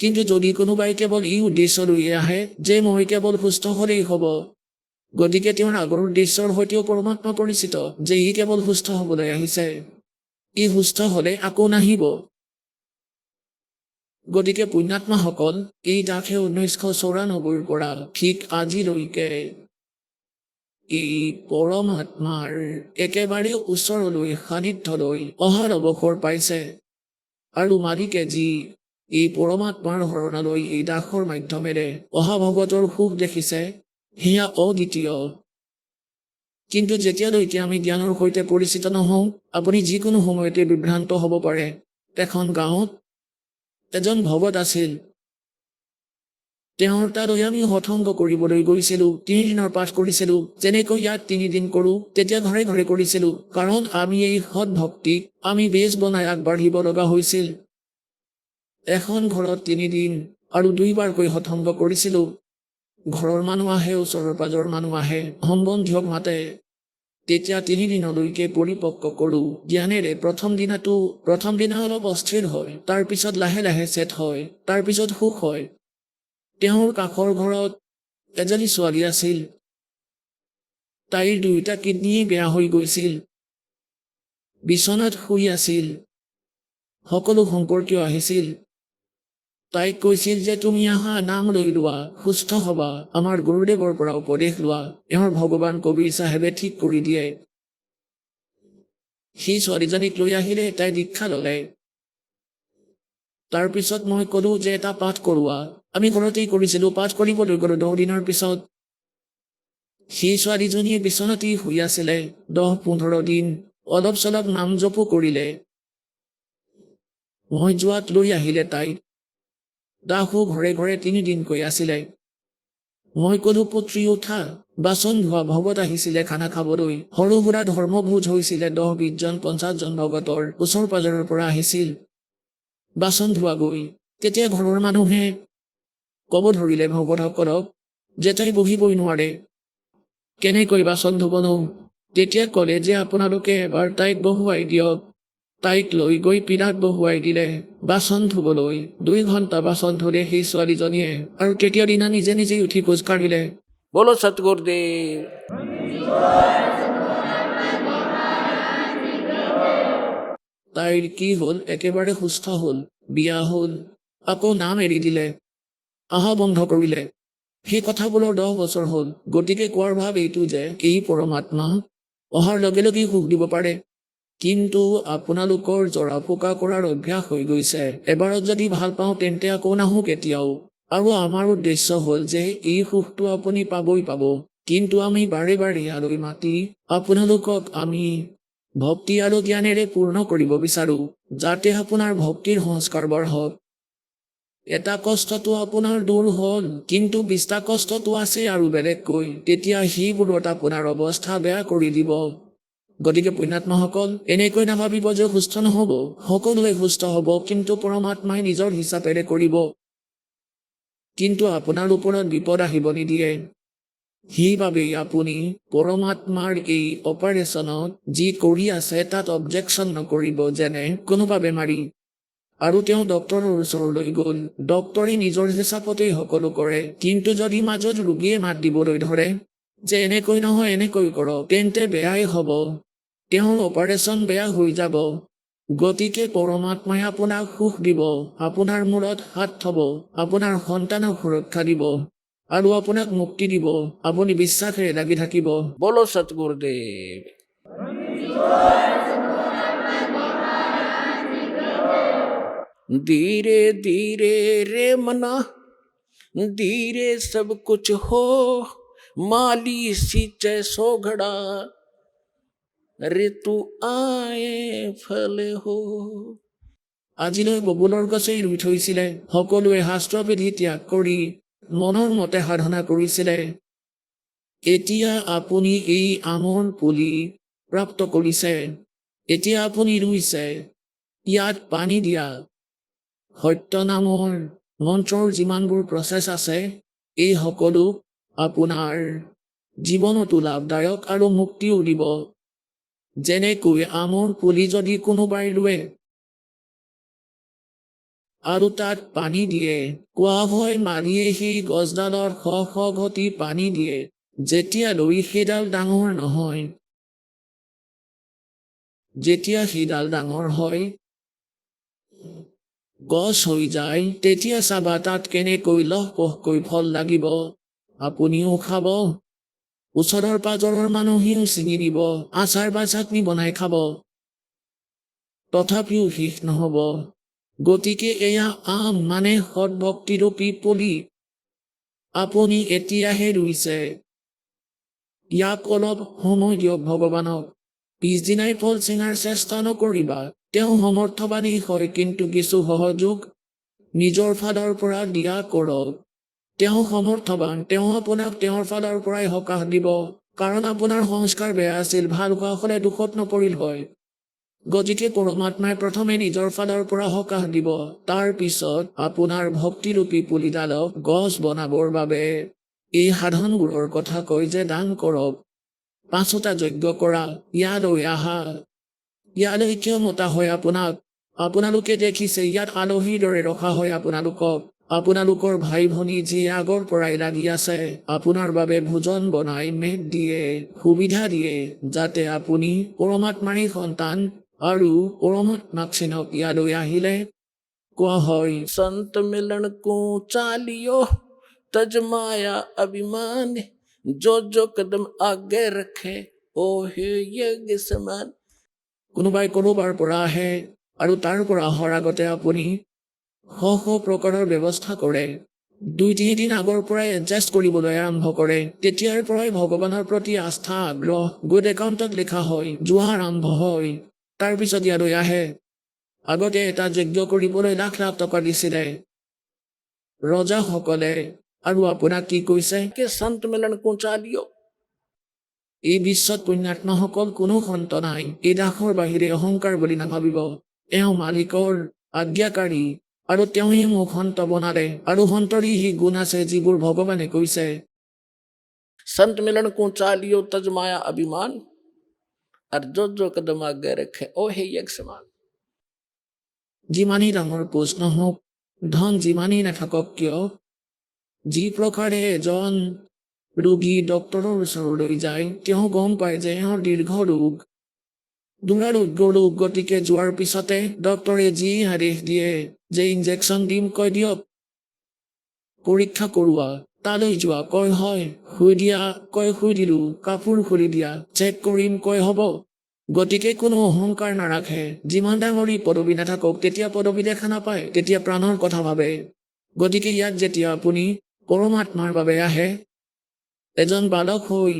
কিন্তু যদি কোনোবাই কেৱল এই উদ্দেশ্য লৈ আহে যে মই কেৱল সুস্থ হ'লেই হ'ব, গতিকে তেওঁৰ আগৰ উদ্দেশ্যৰ সৈতেও পৰমাত্মা পৰিচিত যে ই কেৱল সুস্থ হ'বলৈ আহিছে। ই সুস্থ হ'লে আকৌ নাহিব। গতিকে পুণ্যাত্মাসকল, এই দাসে 1994 পৰা ঠিক আজিলৈকে এই পৰমাত্মাৰ একেবাৰে ওচৰলৈ সান্নিধ্যলৈ অহাৰ অৱসৰ পাইছে। আৰু মালিকে যি এই পৰমাত্মাৰ শৰণলৈ এই দাসৰ মাধ্যমেৰে অহা ভগতৰ সুখ দেখিছে, সেয়া অদ্বিতীয়। কিন্তু যেতিয়ালৈকে আমি জ্ঞানৰ সৈতে পৰিচিত নহওঁ, আপুনি যিকোনো সময়তে বিভ্ৰান্ত হ'ব পাৰে। এখন গাঁৱত এজন ভগত আছিল। তেওঁৰ তালৈ আমি সৎসংগ কৰিবলৈ গৈছিলোঁ, 3 দিনৰ পাঠ কৰিছিলোঁ। যেনেকৈ ইয়াত 3 দিন কৰোঁ, তেতিয়া ঘৰে ঘৰে কৰিছিলোঁ, কাৰণ আমি এই সৎ ভক্তিক আমি বেজ বনাই আগবাঢ়িব লগা হৈছিল। এখন ঘৰত 3 দিন আৰু 2 বাৰকৈ সৎসংগ কৰিছিলোঁ। ঘৰৰ মানুহ আহে, ওচৰৰ পাজৰৰ মানুহ আহে, সম্বন্ধীয়ক মাতে। তেতিয়া 3 দিনলৈকে পৰিপক্ক কৰোঁ জ্ঞানেৰে। প্ৰথম দিনা অলপ অস্থিৰ হয়, তাৰপিছত লাহে লাহে চেত হয়, তাৰপিছত সুখ হয়। তেওঁৰ কাষৰ ঘৰত এজনী ছোৱালী আছিল। তাইৰ 2টা কিডনী বেয়া হৈ গৈছিল। বিচনাত শুই আছিল। সকলো সম্পৰ্কীয় আহিছিল। তাইক কৈছিল যে তুমি আহা, নাম লৈ লোৱা, সুস্থ হবা, আমাৰ গুৰুদেৱৰ পৰা উপদেশ লোৱা, এওঁৰ ভগৱান কবিৰ চাহেবে ঠিক কৰি দিয়ে। সেই ছোৱালীজনীক লৈ আহিলে, তাই দীক্ষা ল'লে। তাৰপিছত মই ক'লো যে এটা পাঠ কৰোৱা। আমি ঘৰতেই কৰিছিলোঁ, পাঠ কৰিবলৈ গ'লো 10 দিনৰ পিছত। সেই ছোৱালীজনীয়ে বিচনাতেই শুই আছিলে 10-15 দিন, অলপ চলপ নাম জপো কৰিলে। মই যোৱাত লৈ আহিলে তাইক। দাসো ঘৰে ঘৰে 3 দিনকৈ আছিলে। মই ক'লো পুত্ৰী উঠা, বাচন ধোৱা। ভগত আহিছিলে খানা খাবলৈ। সৰু সুৰা ধৰ্মভোজ হৈছিলে, 10-20 জন 50 জন ভগতৰ ওচৰ পাজৰৰ পৰা আহিছিল। বাচন ধোৱাগৈ। তেতিয়া ঘৰৰ মানুহে ক'ব ধৰিলে ভগতসকলক যে তাই বহিবই নোৱাৰে, কেনেকৈ বাচন ধুবনো। তেতিয়া ক'লে যে আপোনালোকে এবাৰ তাইক বহুৱাই দিয়ক। তাইক লৈ গৈ পীড়াত বহুৱাই দিলে বাচন ধুবলৈ। 2 ঘণ্টা বাচন ধুলে সেই ছোৱালীজনীয়ে, আৰু তেতিয়া দিনা নিজে নিজেই উঠি খোজ কাঢ়িলে। বলো সতগুৰুদেৱ। তাইৰ কি হ'ল, একেবাৰে সুস্থ হ'ল, বিয়া হ'ল, আকৌ নাম এৰি দিলে, অহা বন্ধ কৰিলে। সেই কথাবোৰৰ 10 বছৰ হ'ল। গতিকে কোৱাৰ ভাৱ এইটো যে এই পৰমাত্মা অহাৰ লগে লগেই সুখ দিব পাৰে। কিন্তু আপোনালোকৰ জৰা ফুকা কৰাৰ অভ্যাস হৈ গৈছে। এবাৰত যদি ভাল পাওঁ তেন্তে আকৌ নাহোঁ কেতিয়াও। আৰু আমাৰ উদ্দেশ্য হ'ল যে এই সুখটো আপুনি পাবই পাব। কিন্তু আমি বাৰে বাৰে ইয়ালৈ মাতি আপোনালোকক আমি ভক্তি আৰু জ্ঞানেৰে পূৰ্ণ কৰিব বিচাৰোঁ, যাতে আপোনাৰ ভক্তিৰ সংস্কাৰ বাঢ়ক। এটা কষ্টটো আপোনাৰ দূৰ হ'ল, কিন্তু 20টা কষ্টটো আছে আৰু বেলেগকৈ। তেতিয়া সেইবোৰত আপোনাৰ অৱস্থা বেয়া কৰি দিব। গতিকে পুণ্যাত্মাসকল, এনেকৈ নাভাবিব যে সুস্থ নহ'ব। সকলোৱে সুস্থ হ'ব, কিন্তু পৰমাত্মাই নিজৰ হিচাপেৰে কৰিব। কিন্তু আপোনাৰ ওপৰত বিপদ আহিব নিদিয়ে। সেইবাবেই আপুনি পৰমাত্মাৰ এই অপাৰেশ্যনত যি কৰি আছে তাত অবজেকশ্যন নকৰিব, যেনে কোনোবা বেমাৰী আৰু তেওঁ ডক্তৰৰ ওচৰলৈ গ'ল। ডক্তৰে নিজৰ হিচাপতেই সকলো কৰে, কিন্তু যদি মাজত ৰোগীয়ে মাত দিবলৈ ধৰে যে এনেকৈ নহয় এনেকৈ কৰক, তেন্তে বেয়াই হ'ব, তেওঁৰ অপাৰেশ্যন বেয়া হৈ যাব। গতিকে পৰমাত্মাই আপোনাক সুখ দিব, আপোনাৰ মূৰত হাত থ'ব, আপোনাৰ সন্তানক সুৰক্ষা দিব আৰু আপোনাক মুক্তি দিব। আপুনি বিশ্বাসেৰে লাগি থাকিব। বলো সতগুৰুদেৱ। धीरे धीरे रे मना, धीरे सब कुछ हो, माली सींचे सो घड़ा, रे तू आए फल हो। আজিলৈ ববুলৰ গছেই ৰুই থৈছিলে। সকলোৱে শাস্ত্ৰবিধি ত্যাগ কৰি মনৰ মতে সাধনা কৰিছিলে। এতিয়া আপুনি এই আমৰ পুলি প্ৰাপ্ত কৰিছে। এতিয়া আপুনি ৰুইছে, ইয়াত পানী দিয়া। সত্য নামৰ মন্ত্ৰৰ যিমানবোৰ প্ৰচেছ আছে, এই সকলো আপোনাৰ জীৱনতো লাভদায়ক আৰু মুক্তিও দিব। যেনেকৈ আমৰ পুলি যদি কোনোবাই ৰুৱে আৰু তাত পানী দিয়ে, কোৱা হয় মালিয়ে সেই গছডালৰ শ ঘটি পানী দিয়ে, যেতিয়ালৈ সেইডাল ডাঙৰ নহয়। যেতিয়া সেইডাল ডাঙৰ হয়, গছ হৈ যায়, তেতিয়া চাবা তাত কেনেকৈ লহপহকৈ ফল লাগিব। আপুনিও খাব, ওচৰৰ পাজৰৰ মানুহেও ছিঙি দিব, আচাৰ বা চাটনি বনাই খাব, তথাপিও শেষ নহ'ব। গতিকে এয়া আম মানে সৎভক্তিৰূপী পুলি। আপুনি এতিয়াহে ৰুইছে, ইয়াক অলপ সময় দিয়ক ভগৱানক। পিছদিনাই ফল চিঙাৰ চেষ্টা নকৰিবা। তেওঁ সমৰ্থবাদী হয়, কিন্তু কিছু সহযোগ নিজৰ ফালৰ পৰা দিয়া কৰক। তেওঁ সমৰ্থবান, তেওঁ আপোনাক তেওঁৰ ফালৰ পৰাই সকাহ দিব। কাৰণ আপোনাৰ সংস্কাৰ বেয়া আছিল, ভাল হোৱা হ'লে দুখত নপৰিল হয়। গতিকে পৰমাত্মাই প্ৰথমে নিজৰ ফালৰ পৰা সকাহ দিব, তাৰ পিছত আপোনাৰ ভক্তিৰূপী পুলিডালক গছ বনাবৰ বাবে এই সাধনবোৰৰ কথা কয় যে দান কৰক, 5টা যজ্ঞ কৰা, ইয়ালৈ আহা। ইয়ালৈ কিয় মতা হয় আপোনাক? আপোনালোকে দেখিছে ইয়াত আলহীৰ দৰে ৰখা হয় আপোনালোকক। আপোনালোকৰ ভাই ভনী যি আগৰ পৰাই লাগি আছে, আপোনাৰ বাবে ভোজন বনাই মেদ দিয়ে, সুবিধা দিয়ে, যাতে আপুনি পৰমাত্মাৰী সন্তান আৰু পৰমাত্মাক চিনক। ইয়ালৈ আহিলে কোৱা হয়, সন্ত মিলন কো চালিও তজমায়া অভিমান, जो कदम आगे रखे ओ हे यज्ञ समान। কোনোবাই কোনোবাৰ পৰা আহে আৰু তাৰ পৰা অহাৰ আগতে আপুনি শ প্ৰকাৰৰ ব্যৱস্থা কৰে। 2-3 দিন আগৰ পৰাই এডজাষ্ট কৰিবলৈ আৰম্ভ কৰে। তেতিয়াৰ পৰাই ভগৱানৰ প্ৰতি আস্থা আগ্ৰহ গুড একাউণ্টত লিখা হয়, যোৱা আৰম্ভ হয়। তাৰপিছত ইয়ালৈ আহে। আগতে এটা যজ্ঞ কৰিবলৈ লাখ লাখ টকা দিছিলে ৰজাসকলে, আৰু আপোনাক কি কৈছে? সন্ত মিলন কো চালিও। এই বিশ্বত পুণ্যাত্মাসকল কোনো সন্ত নাই। এই দাসৰ বাহিৰে অহংকাৰ বুলি নাভাবিব। এওঁ মালিকৰ আজ্ঞাকাৰী, আৰু তেওঁহে মোক সন্ত বনালে। আৰু সন্তৰী সি গুণ আছে যিবোৰ ভগৱানে কৈছে, সন্ত মিলন কো চালিও তজমায়া অভিমান, আৰু जो कदम आगे रखे ओ हे यज्ञ समान। যিমানেই ডাঙৰ পোষ্ট নহওক, ধন যিমানেই নাথাকক কিয়, যি প্ৰকাৰে এজন ৰোগী ডক্তৰৰ ওচৰলৈ যায়, তেওঁ গম পায় যে এওঁৰ দীৰ্ঘ ৰোগ, দুৰাৰোগ্য ৰোগ। গতিকে যোৱাৰ পিছতে ডক্তৰে যি আদেশ দিয়ে যে ইনজেকশ্যন দিম, কয় দিয়ক, পৰীক্ষা কৰোৱা, তালৈ যোৱা, কয় হয়, শুই দিয়া, কয় শুই দিলো, কাপোৰ খুলি দিয়া, চেক কৰিম, কয় হ'ব। গতিকে কোনো অহংকাৰ নাৰাখে। যিমান ডাঙৰি পদবী নাথাকক, তেতিয়া পদবী দেখা নাপায়, তেতিয়া প্ৰাণৰ কথা ভাবে। গতিকে ইয়াত যেতিয়া আপুনি পৰমাত্মাৰ বাবে আহে, এজন বালক হৈ,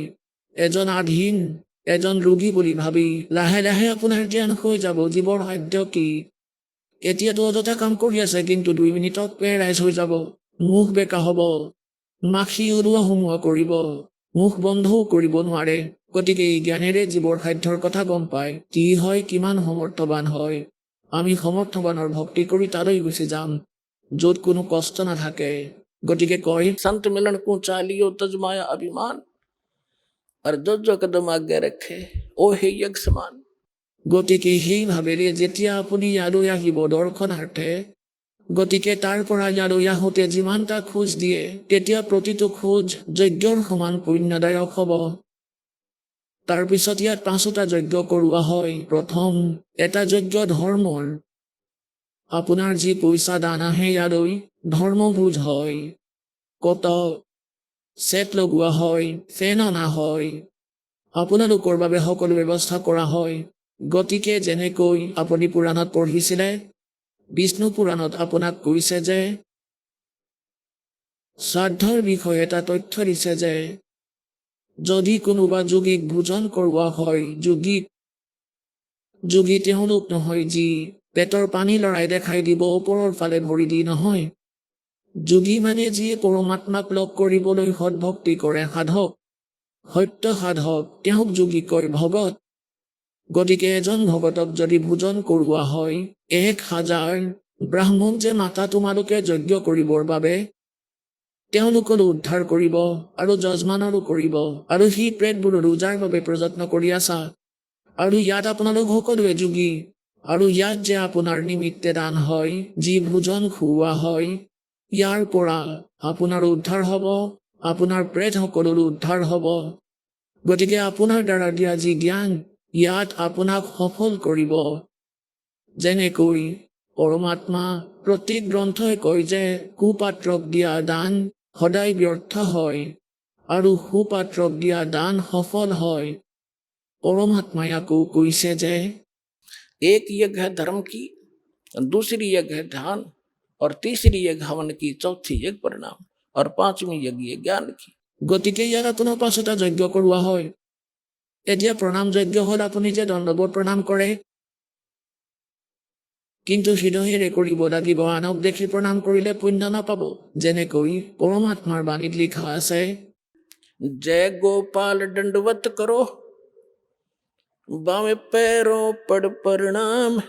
এজন আধীন, এজন ৰোগী বুলি ভাবি লাহে লাহে আপোনাৰ জ্ঞান হৈ যাব জীৱৰ সাধ্য কি। এতিয়াতো অযথা কাম কৰি আছে, কিন্তু 2 মিনিটত পেৰালাইজ হৈ যাব, মুখ বেকা হ'ব, মাখি ওলোৱা সোমোৱা কৰিব, মুখ বন্ধও কৰিব নোৱাৰে। গতিকে এই জ্ঞানেৰে জীৱৰ সাধ্যৰ কথা গম পায়, কি হয়, কিমান সমৰ্থবান হয়। আমি সমৰ্থবানৰ ভক্তি কৰি তালৈ গুচি যাম, য'ত কোনো কষ্ট নাথাকে। গতিকে কয়, সন্ত মিলন কো চালিও তজমায়া অভিমান, আৰু जो कदम आगे रखे ओ हे यज्ञ समान। গতিকে সেই ভাৱেৰে যেতিয়া আপুনি ইয়ালৈ আহিব দৰ্শনাৰ্থে, গতিকে তাৰ পৰা ইয়ালৈ আহোঁতে যিমানটা খোজ দিয়ে, তেতিয়া প্ৰতিটো খোজ যজ্ঞৰ সমান পুণ্যদায়ক হ'ব। তাৰপিছত ইয়াত 5টা যজ্ঞ কৰোৱা হয়। প্ৰথম এটা যজ্ঞ ধৰ্মৰ, আপোনাৰ যি পইচা দান আহে ইয়ালৈ ধৰ্মভোজ হয়। কত চেট লগোৱা হয়, ফেন অনা হয়, আপোনালোকৰ বাবে সকলো ব্যৱস্থা কৰা হয়। গতিকে যেনেকৈ আপুনি পুৰাণত পঢ়িছিলে, বিষ্ণু পুৰাণত আপোনাক কৈছে যে শ্ৰাদ্ধৰ বিষয়ে এটা তথ্য দিছে যে যদি কোনোবা যোগীক ভোজন কৰোৱা হয়, যোগী তেওঁলোক নহয় যি পেটৰ পানী লৰাই দেখাই দিব ওপৰৰ ফালে ভৰি দি নহয়। যোগী মানে যিয়ে পৰমাত্মাক লগ কৰিবলৈ সৎভক্তি কৰে, সাধক, সত্য সাধক, তেওঁক যোগী কয়, ভগত। গতিকে এজন ভগতক যদি ভোজন কৰোৱা হয়, 1000 ব্ৰাহ্মণ যে মাতা তোমালোকে যজ্ঞ কৰিবৰ বাবে, তেওঁলোকৰো উদ্ধাৰ কৰিব আৰু যজমানৰো কৰিব, আৰু সি প্ৰেতবোৰৰো যাৰ বাবে প্ৰযত্ন কৰি আছা, আৰু ইয়াত আপোনালোক সকলোৱে যোগী আৰু ইয়াত যে আপোনাৰ নিমিত্তে দান হয় যি ভোজন খুওৱা হয় ইয়াৰ পৰা আপোনাৰ উদ্ধাৰ হ'ব আপোনাৰ প্ৰেত সকলোৰো উদ্ধাৰ হ'ব গতিকে আপোনাৰ দ্বাৰা দিয়া যি জ্ঞান ইয়াত আপোনাক সফল কৰিব যেনেকৈ পৰমাত্মা প্ৰত্যেক গ্ৰন্থই কয় যে কুপাত্ৰক দিয়া দান সদায় ব্যৰ্থ হয় আৰু সুপাত্ৰক দিয়া দান সফল হয় পৰমাত্মাই আকৌ কৈছে যে एक यज्ञ है धर्म की दूसरी यज्ञ है ध्यान और तीसरी यज्ञ हवन की चौथी यज्ञ परिणाम और पांचवी यज्ञ ज्ञान की গতিকে ইয়াত আপোনাৰ পাঁচটা যজ্ঞ কৰোৱা হয় এতিয়া প্ৰণাম যজ্ঞ হ'ল আপুনি যে দণ্ডবোধ প্ৰণাম কৰে কিন্তু হৃদয়েৰে কৰিব লাগিব আনক দেখি প্ৰণাম কৰিলে পুণ্য নাপাব যেনেকৈ পৰমাত্মাৰ বাণীত লিখা আছে জয় গোপাল দণ্ডৱত কৰো बामे पैरों पड़ प्रणाम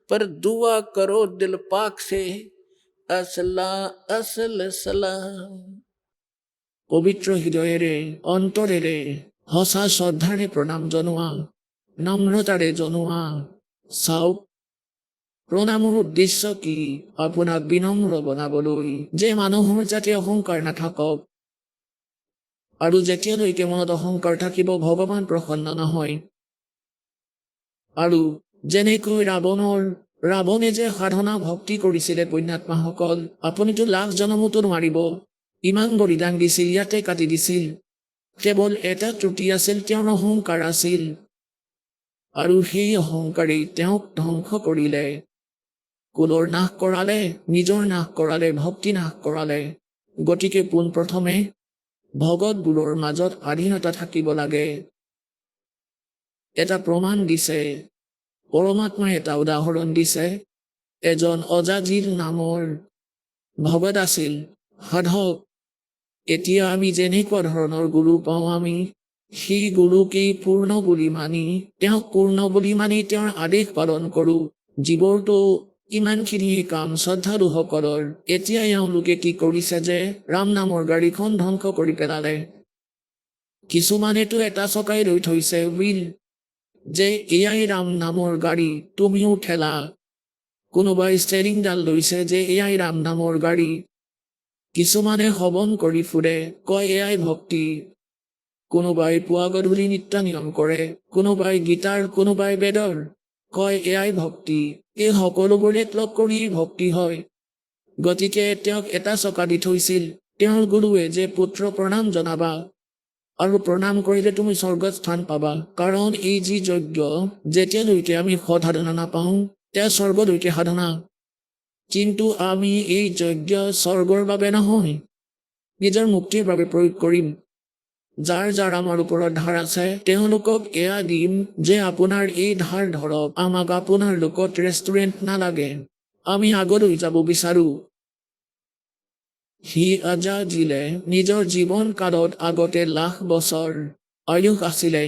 पर दुआ करो दिल पाक से असला असल सलाम পবিত্ৰ হৃদয়েৰে অন্তৰেৰে সঁচা শ্ৰদ্ধাৰে প্ৰণাম জনোৱা নম্ৰতাৰে জনোৱা চাওক প্ৰণামৰ উদ্দেশ্য কি আপোনাক বিনম্ৰ বনাবলৈ যে মানুহৰ যাতে অহংকাৰ নাথাকক আৰু যেতিয়ালৈকে মনত অহংকাৰ থাকিব ভগৱান প্ৰসন্ন নহয় আৰু যেনেকৈ ৰাৱণে যে সাধনা ভক্তি কৰিছিলে পুণ্যাত্মাসকল আপুনিতো লাখ জনমতো নোৱাৰিব ইমান বলিদান দিছিল ইয়াতে কাটি দিছিল কেৱল এটা ত্ৰুটি আছিল তেওঁৰ অহংকাৰ আছিল আৰু সেই অহংকাৰেই তেওঁক ধ্বংস কৰিলে কুলৰ নাশ কৰালে নিজৰ নাশ কৰালে ভক্তি নাশ কৰালে গতিকে পোনপ্ৰথমে ভগতবোৰৰ মাজত স্বাধীনতা থাকিব লাগে এটা প্ৰমাণ দিছে পৰমাত্মাই এটা উদাহৰণ দিছে এজন অজাজিল নামৰ ভগত আছিল সাধক এতিয়া আমি যেনেকুৱা ধৰণৰ গুৰু পাওঁ আমি সেই গুৰুকেই পূৰ্ণ বুলি মানি তেওঁক পূৰ্ণ বুলি মানি তেওঁৰ আদেশ পালন কৰোঁ জীৱৰটো ইমানখিনি কাম শ্ৰদ্ধালুসকলৰ এতিয়া এওঁলোকে কি কৰিছে যে ৰাম নামৰ গাড়ীখন ধ্বংস কৰি পেলালে কিছুমানেতো এটা চকাই লৈ থৈছে হুইল যে এয়াই ৰাম নামৰ গাড়ী তুমিও ঠেলা কোনোবাই ষ্টেৰিংডাল লৈছে যে এয়াই ৰাম নামৰ গাড়ী কিছুমানে হৱন কৰি ফুৰে কয় এয়াই ভক্তি কোনোবাই পুৱা গধূলি নিত্য নিয়ম কৰে কোনোবাই গীতাৰ কোনোবাই বেদৰ কয় এয়াই ভক্তি এই সকলোবোৰ একলগ কৰি ভক্তি হয় গতিকে তেওঁক এটা চকা দি থৈছিল তেওঁৰ গুৰুৱে যে পুত্ৰ প্ৰণাম জনাবা আৰু প্ৰণাম কৰিলে তুমি স্বৰ্গত স্থান পাবা কাৰণ এই যি যজ্ঞ যেতিয়ালৈকে আমি সৎ সাধনা নাপাওঁ তেওঁ স্বৰ্গলৈকে সাধনা কিন্তু আমি এই যজ্ঞ স্বৰ্গৰ বাবে নহয় নিজৰ মুক্তিৰ বাবে প্ৰয়োগ কৰিম যাৰ যাৰ আমাৰ ওপৰত ধাৰ আছে তেওঁলোকক এয়া দিম যে আপোনাৰ এই ধাৰ ধৰক আমাক আপোনাৰ লোকত ৰেষ্টুৰেণ্ট নালাগে আমি আগলৈ যাব বিচাৰো সি আজাজিলে নিজৰ জীৱন কালত আগতে লাখ বছৰ আয়ুস আছিলে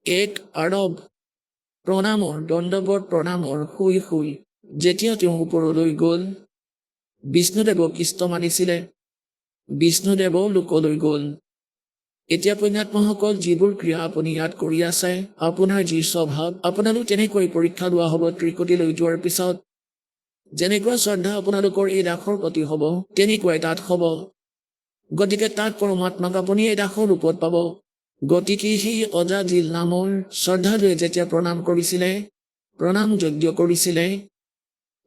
এক আৰব প্ৰণামৰ দণ্ডৱত প্ৰণামৰ শুই শুই যেতিয়া তেওঁ ওপৰলৈ গ'ল বিষ্ণুদেৱক ইষ্ট মানিছিলে বিষ্ণুদেৱও লোকলৈ গ'ল এতিয়া পুণ্যাত্মাসকল যিবোৰ ক্ৰিয়া আপুনি ইয়াত কৰি আছে আপোনাৰ যি স্বভাৱ আপোনালোক তেনেকৈ পৰীক্ষা লোৱা হ'ব ত্ৰিকুটিলৈ যোৱাৰ পিছত যেনেকুৱা শ্ৰদ্ধা আপোনালোকৰ এই দাসৰ প্ৰতি হ'ব তেনেকুৱাই তাত হ'ব গতিকে তাত পৰমাত্মাক আপুনি এই দাসৰ ৰূপত পাব গতিকে সেই অজাজিল নামৰ শ্ৰদ্ধালুৱে যেতিয়া প্ৰণাম কৰিছিলে প্ৰণাম যজ্ঞ কৰিছিলে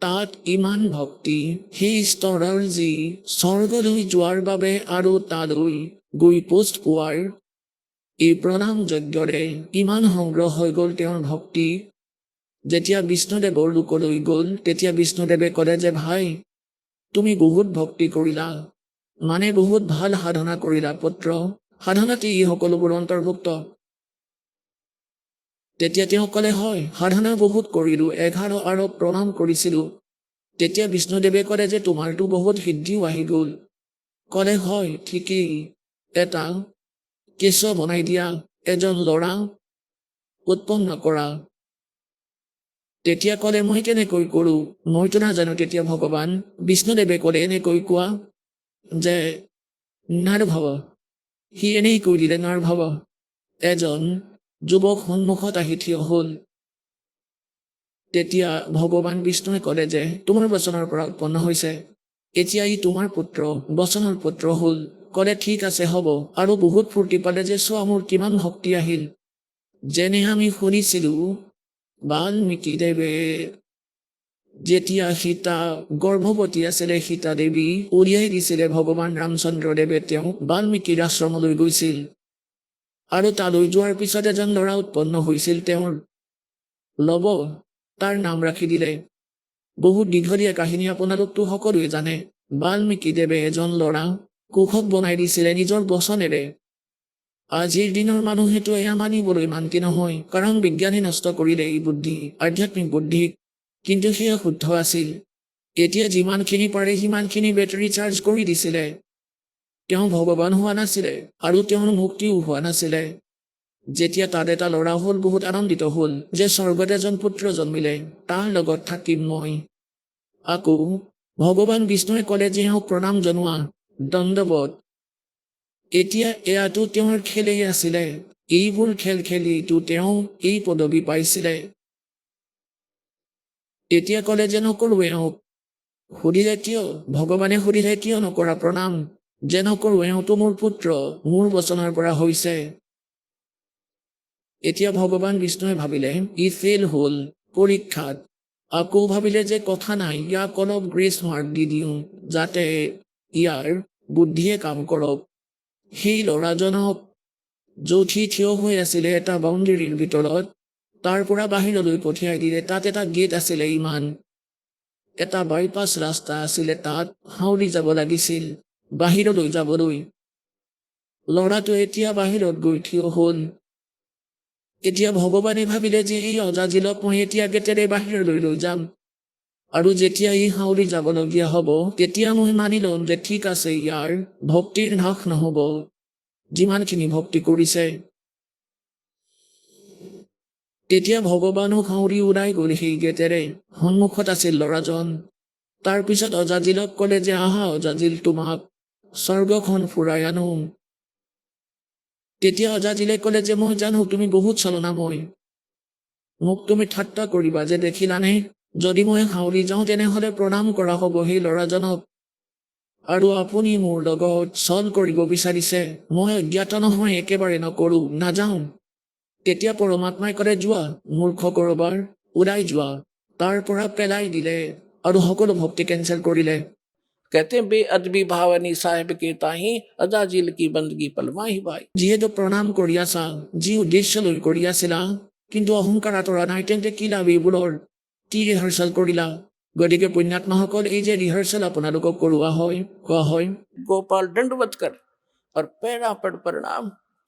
তাত ইমান ভক্তি সেই স্তৰৰ যি স্বৰ্গলৈ যোৱাৰ বাবে আৰু তালৈ গৈ পোষ্ট পোৱাৰ এই প্ৰণাম যজ্ঞৰে ইমান সংগ্ৰহ হৈ গ'ল তেওঁৰ ভক্তি যেতিয়া বিষ্ণুদেৱৰ লোকলৈ গ'ল তেতিয়া বিষ্ণুদেৱে ক'লে যে ভাই তুমি বহুত ভক্তি কৰিলা মানে বহুত ভাল সাধনা কৰিলা পুত্ৰ সাধনাতে এই সকলোবোৰ অন্তৰ্ভুক্ত তেতিয়া তেওঁ ক'লে হয় সাধনা বহুত কৰিলোঁ 11 আৰব প্ৰণাম কৰিছিলোঁ তেতিয়া বিষ্ণুদেৱে ক'লে যে তোমাৰতো বহুত সিদ্ধিও আহি গ'ল ক'লে হয় ঠিকেই এটা কেঁচ বনাই দিয়া এজন ল'ৰা উৎপন্ন কৰা তেতিয়া ক'লে মই কেনেকৈ কৰোঁ মইতো নাজানো তেতিয়া ভগৱান বিষ্ণুদেৱে ক'লে এনেকৈ কোৱা যে নাৰভৱ সি এনেই কৈ দিলে নাৰভৱ এজন যুৱক সন্মুখত আহি থিয় হ'ল। তেতিয়া ভগৱান বিষ্ণুৱে ক'লে যে তোমাৰ বচনৰ পৰা উৎপন্ন হৈছে, এতিয়া ই তোমাৰ পুত্ৰ, বচনৰ পুত্ৰ হ'ল। ক'লে ঠিক আছে হ'ব, আৰু বহুত ফূৰ্তি পালে যে চোৱা মোৰ কিমান ভক্তি আহিল। যেনে আমি শুনিছিলো বাল্মীকি দেৱে যেতিয়া সীতা গৰ্ভৱতী আছিলে, সীতা দেৱী উলিয়াই দিছিলে, ভগৱান ৰামচন্দ্ৰ দেৱে তেওঁক বাল্মীকিৰ আশ্ৰমলৈ গৈছিল, আৰু তালৈ যোৱাৰ পিছত এজন ল'ৰা উৎপন্ন হৈছিল তেওঁৰ। লৱ, তাৰ নাম ৰাখি দিলে। বহুত দীঘলীয়া কাহিনী, আপোনালোকতো সকলোৱে জানে। বাল্মীকি দেৱে এজন ল'ৰা কুশক বনাই দিছিলে নিজৰ বচনেৰে। আজিৰ দিনৰ মানুহেতো এয়া মানিবলৈ মান্তি নহয়, কাৰণ বিজ্ঞানে নষ্ট কৰিলে এই বুদ্ধি, আধ্যাত্মিক বুদ্ধি। কিন্তু সেয়া শুদ্ধ আছিল। এতিয়া যিমানখিনি পাৰে সিমানখিনি বেটাৰী চাৰ্জ কৰি দিছিলে। তেওঁ ভগৱান হোৱা নাছিলে, আৰু তেওঁৰ মুক্তিও হোৱা নাছিলে। যেতিয়া তাত এটা ল'ৰা হ'ল, বহুত আনন্দিত হ'ল যে স্বৰ্গত এজন পুত্ৰ জন্মিলে, তাৰ লগত থাকিম মই। আকৌ ভগৱান বিষ্ণুৱে ক'লে যে এওঁক প্ৰণাম জনোৱা, দণ্ডৱত। এতিয়া এয়াতো তেওঁৰ খেলেই আছিলে। এইবোৰ খেল খেলিতো তেওঁ এই পদবী পাইছিলে। এতিয়া ক'লে যে নকৰো এওঁক। সুধিলে কিয়? ভগৱানে সুধিলে কিয় নকৰা প্ৰণাম? যে নকৰো, এওঁতো মোৰ পুত্ৰ, মোৰ বচনৰ পৰা হৈছে। এতিয়া ভগৱান বিষ্ণুৱে ভাবিলে ই ফেইল হ'ল পৰীক্ষাত। আকৌ ভাবিলে যে কথা নাই, ইয়াক অলপ গ্ৰেছ মাৰ্ক দি দিওঁ, যাতে ইয়াৰ বুদ্ধিয়ে কাম কৰক। সেই ল'ৰাজনক য'ত সি থিয় হৈ আছিলে এটা বাউণ্ডেৰীৰ ভিতৰত, তাৰ পৰা বাহিৰলৈ পঠিয়াই দিলে। তাত এটা গেট আছিলে, ইমান এটা বাইপাছ ৰাস্তা আছিলে, তাত হাউৰি যাব লাগিছিল বাহিৰলৈ যাবলৈ। ল'ৰাটো এতিয়া বাহিৰত গৈ থিয় হ'ল। এতিয়া ভগৱানে ভাবিলে যে এই অজাজিলক মই এতিয়া গেটেৰে বাহিৰলৈ লৈ যাম, আৰু যেতিয়া ই হাউৰি যাবলগীয়া হ'ব, তেতিয়া মই মানি ল'ম যে ঠিক আছে, ইয়াৰ ভক্তিৰ নাশ নহ'ব, যিমানখিনি ভক্তি কৰিছে। তেতিয়া ভগৱানো হাউৰি উৰাই গ'ল সেই গেটেৰে। সন্মুখত আছিল ল'ৰাজন। তাৰপিছত অজাজিলক ক'লে যে আহা অজাজিল, তোমাক স্বৰ্গখন ফুৰাই আনো। তেতিয়া অজাজিলে ক'লে যে মই জানো তুমি বহুত ছলনাময়, মোক তুমি ঠাট্টা কৰিবা যে দেখিলানে, যদি মই হাউৰি যাওঁ তেনেহ'লে প্ৰণাম কৰা হ'ব সেই ল'ৰাজনক, আৰু আপুনি মোৰ লগত ছল কৰিব বিচাৰিছে। মই অজ্ঞাত নহয়, একেবাৰে নকৰো, নাযাওঁ। তেতিয়া পৰমাত্মাই ক'লে যোৱা মূৰ্খ কৰবাৰ, উৰাই যোৱা। তাৰ পৰা পেলাই দিলে আৰু সকলো ভক্তি কেঞ্চেল কৰিলে। कहते हैं बेअदबी भावनी साहिब के ताही अजाजिल की बंदगी पलवाही भाई। যিহেতু প্ৰণাম কৰি আছা, যি উদ্দেশ্য লৈ কৰি আছিলা, কিন্তু অহংকাৰ আঁতৰা নাই, তেন্তে কি লাভ এইবোৰৰ? কি ৰিহাৰ্চেল কৰিলা? গতিকে পুণ্যাত্মাসকল, এই যে ৰিহাৰ্চেল আপোনালোকক কৰোৱা হয়, কোৱা হয় गोपाल दंडवत कर और पैरा पड़ प्रणाम,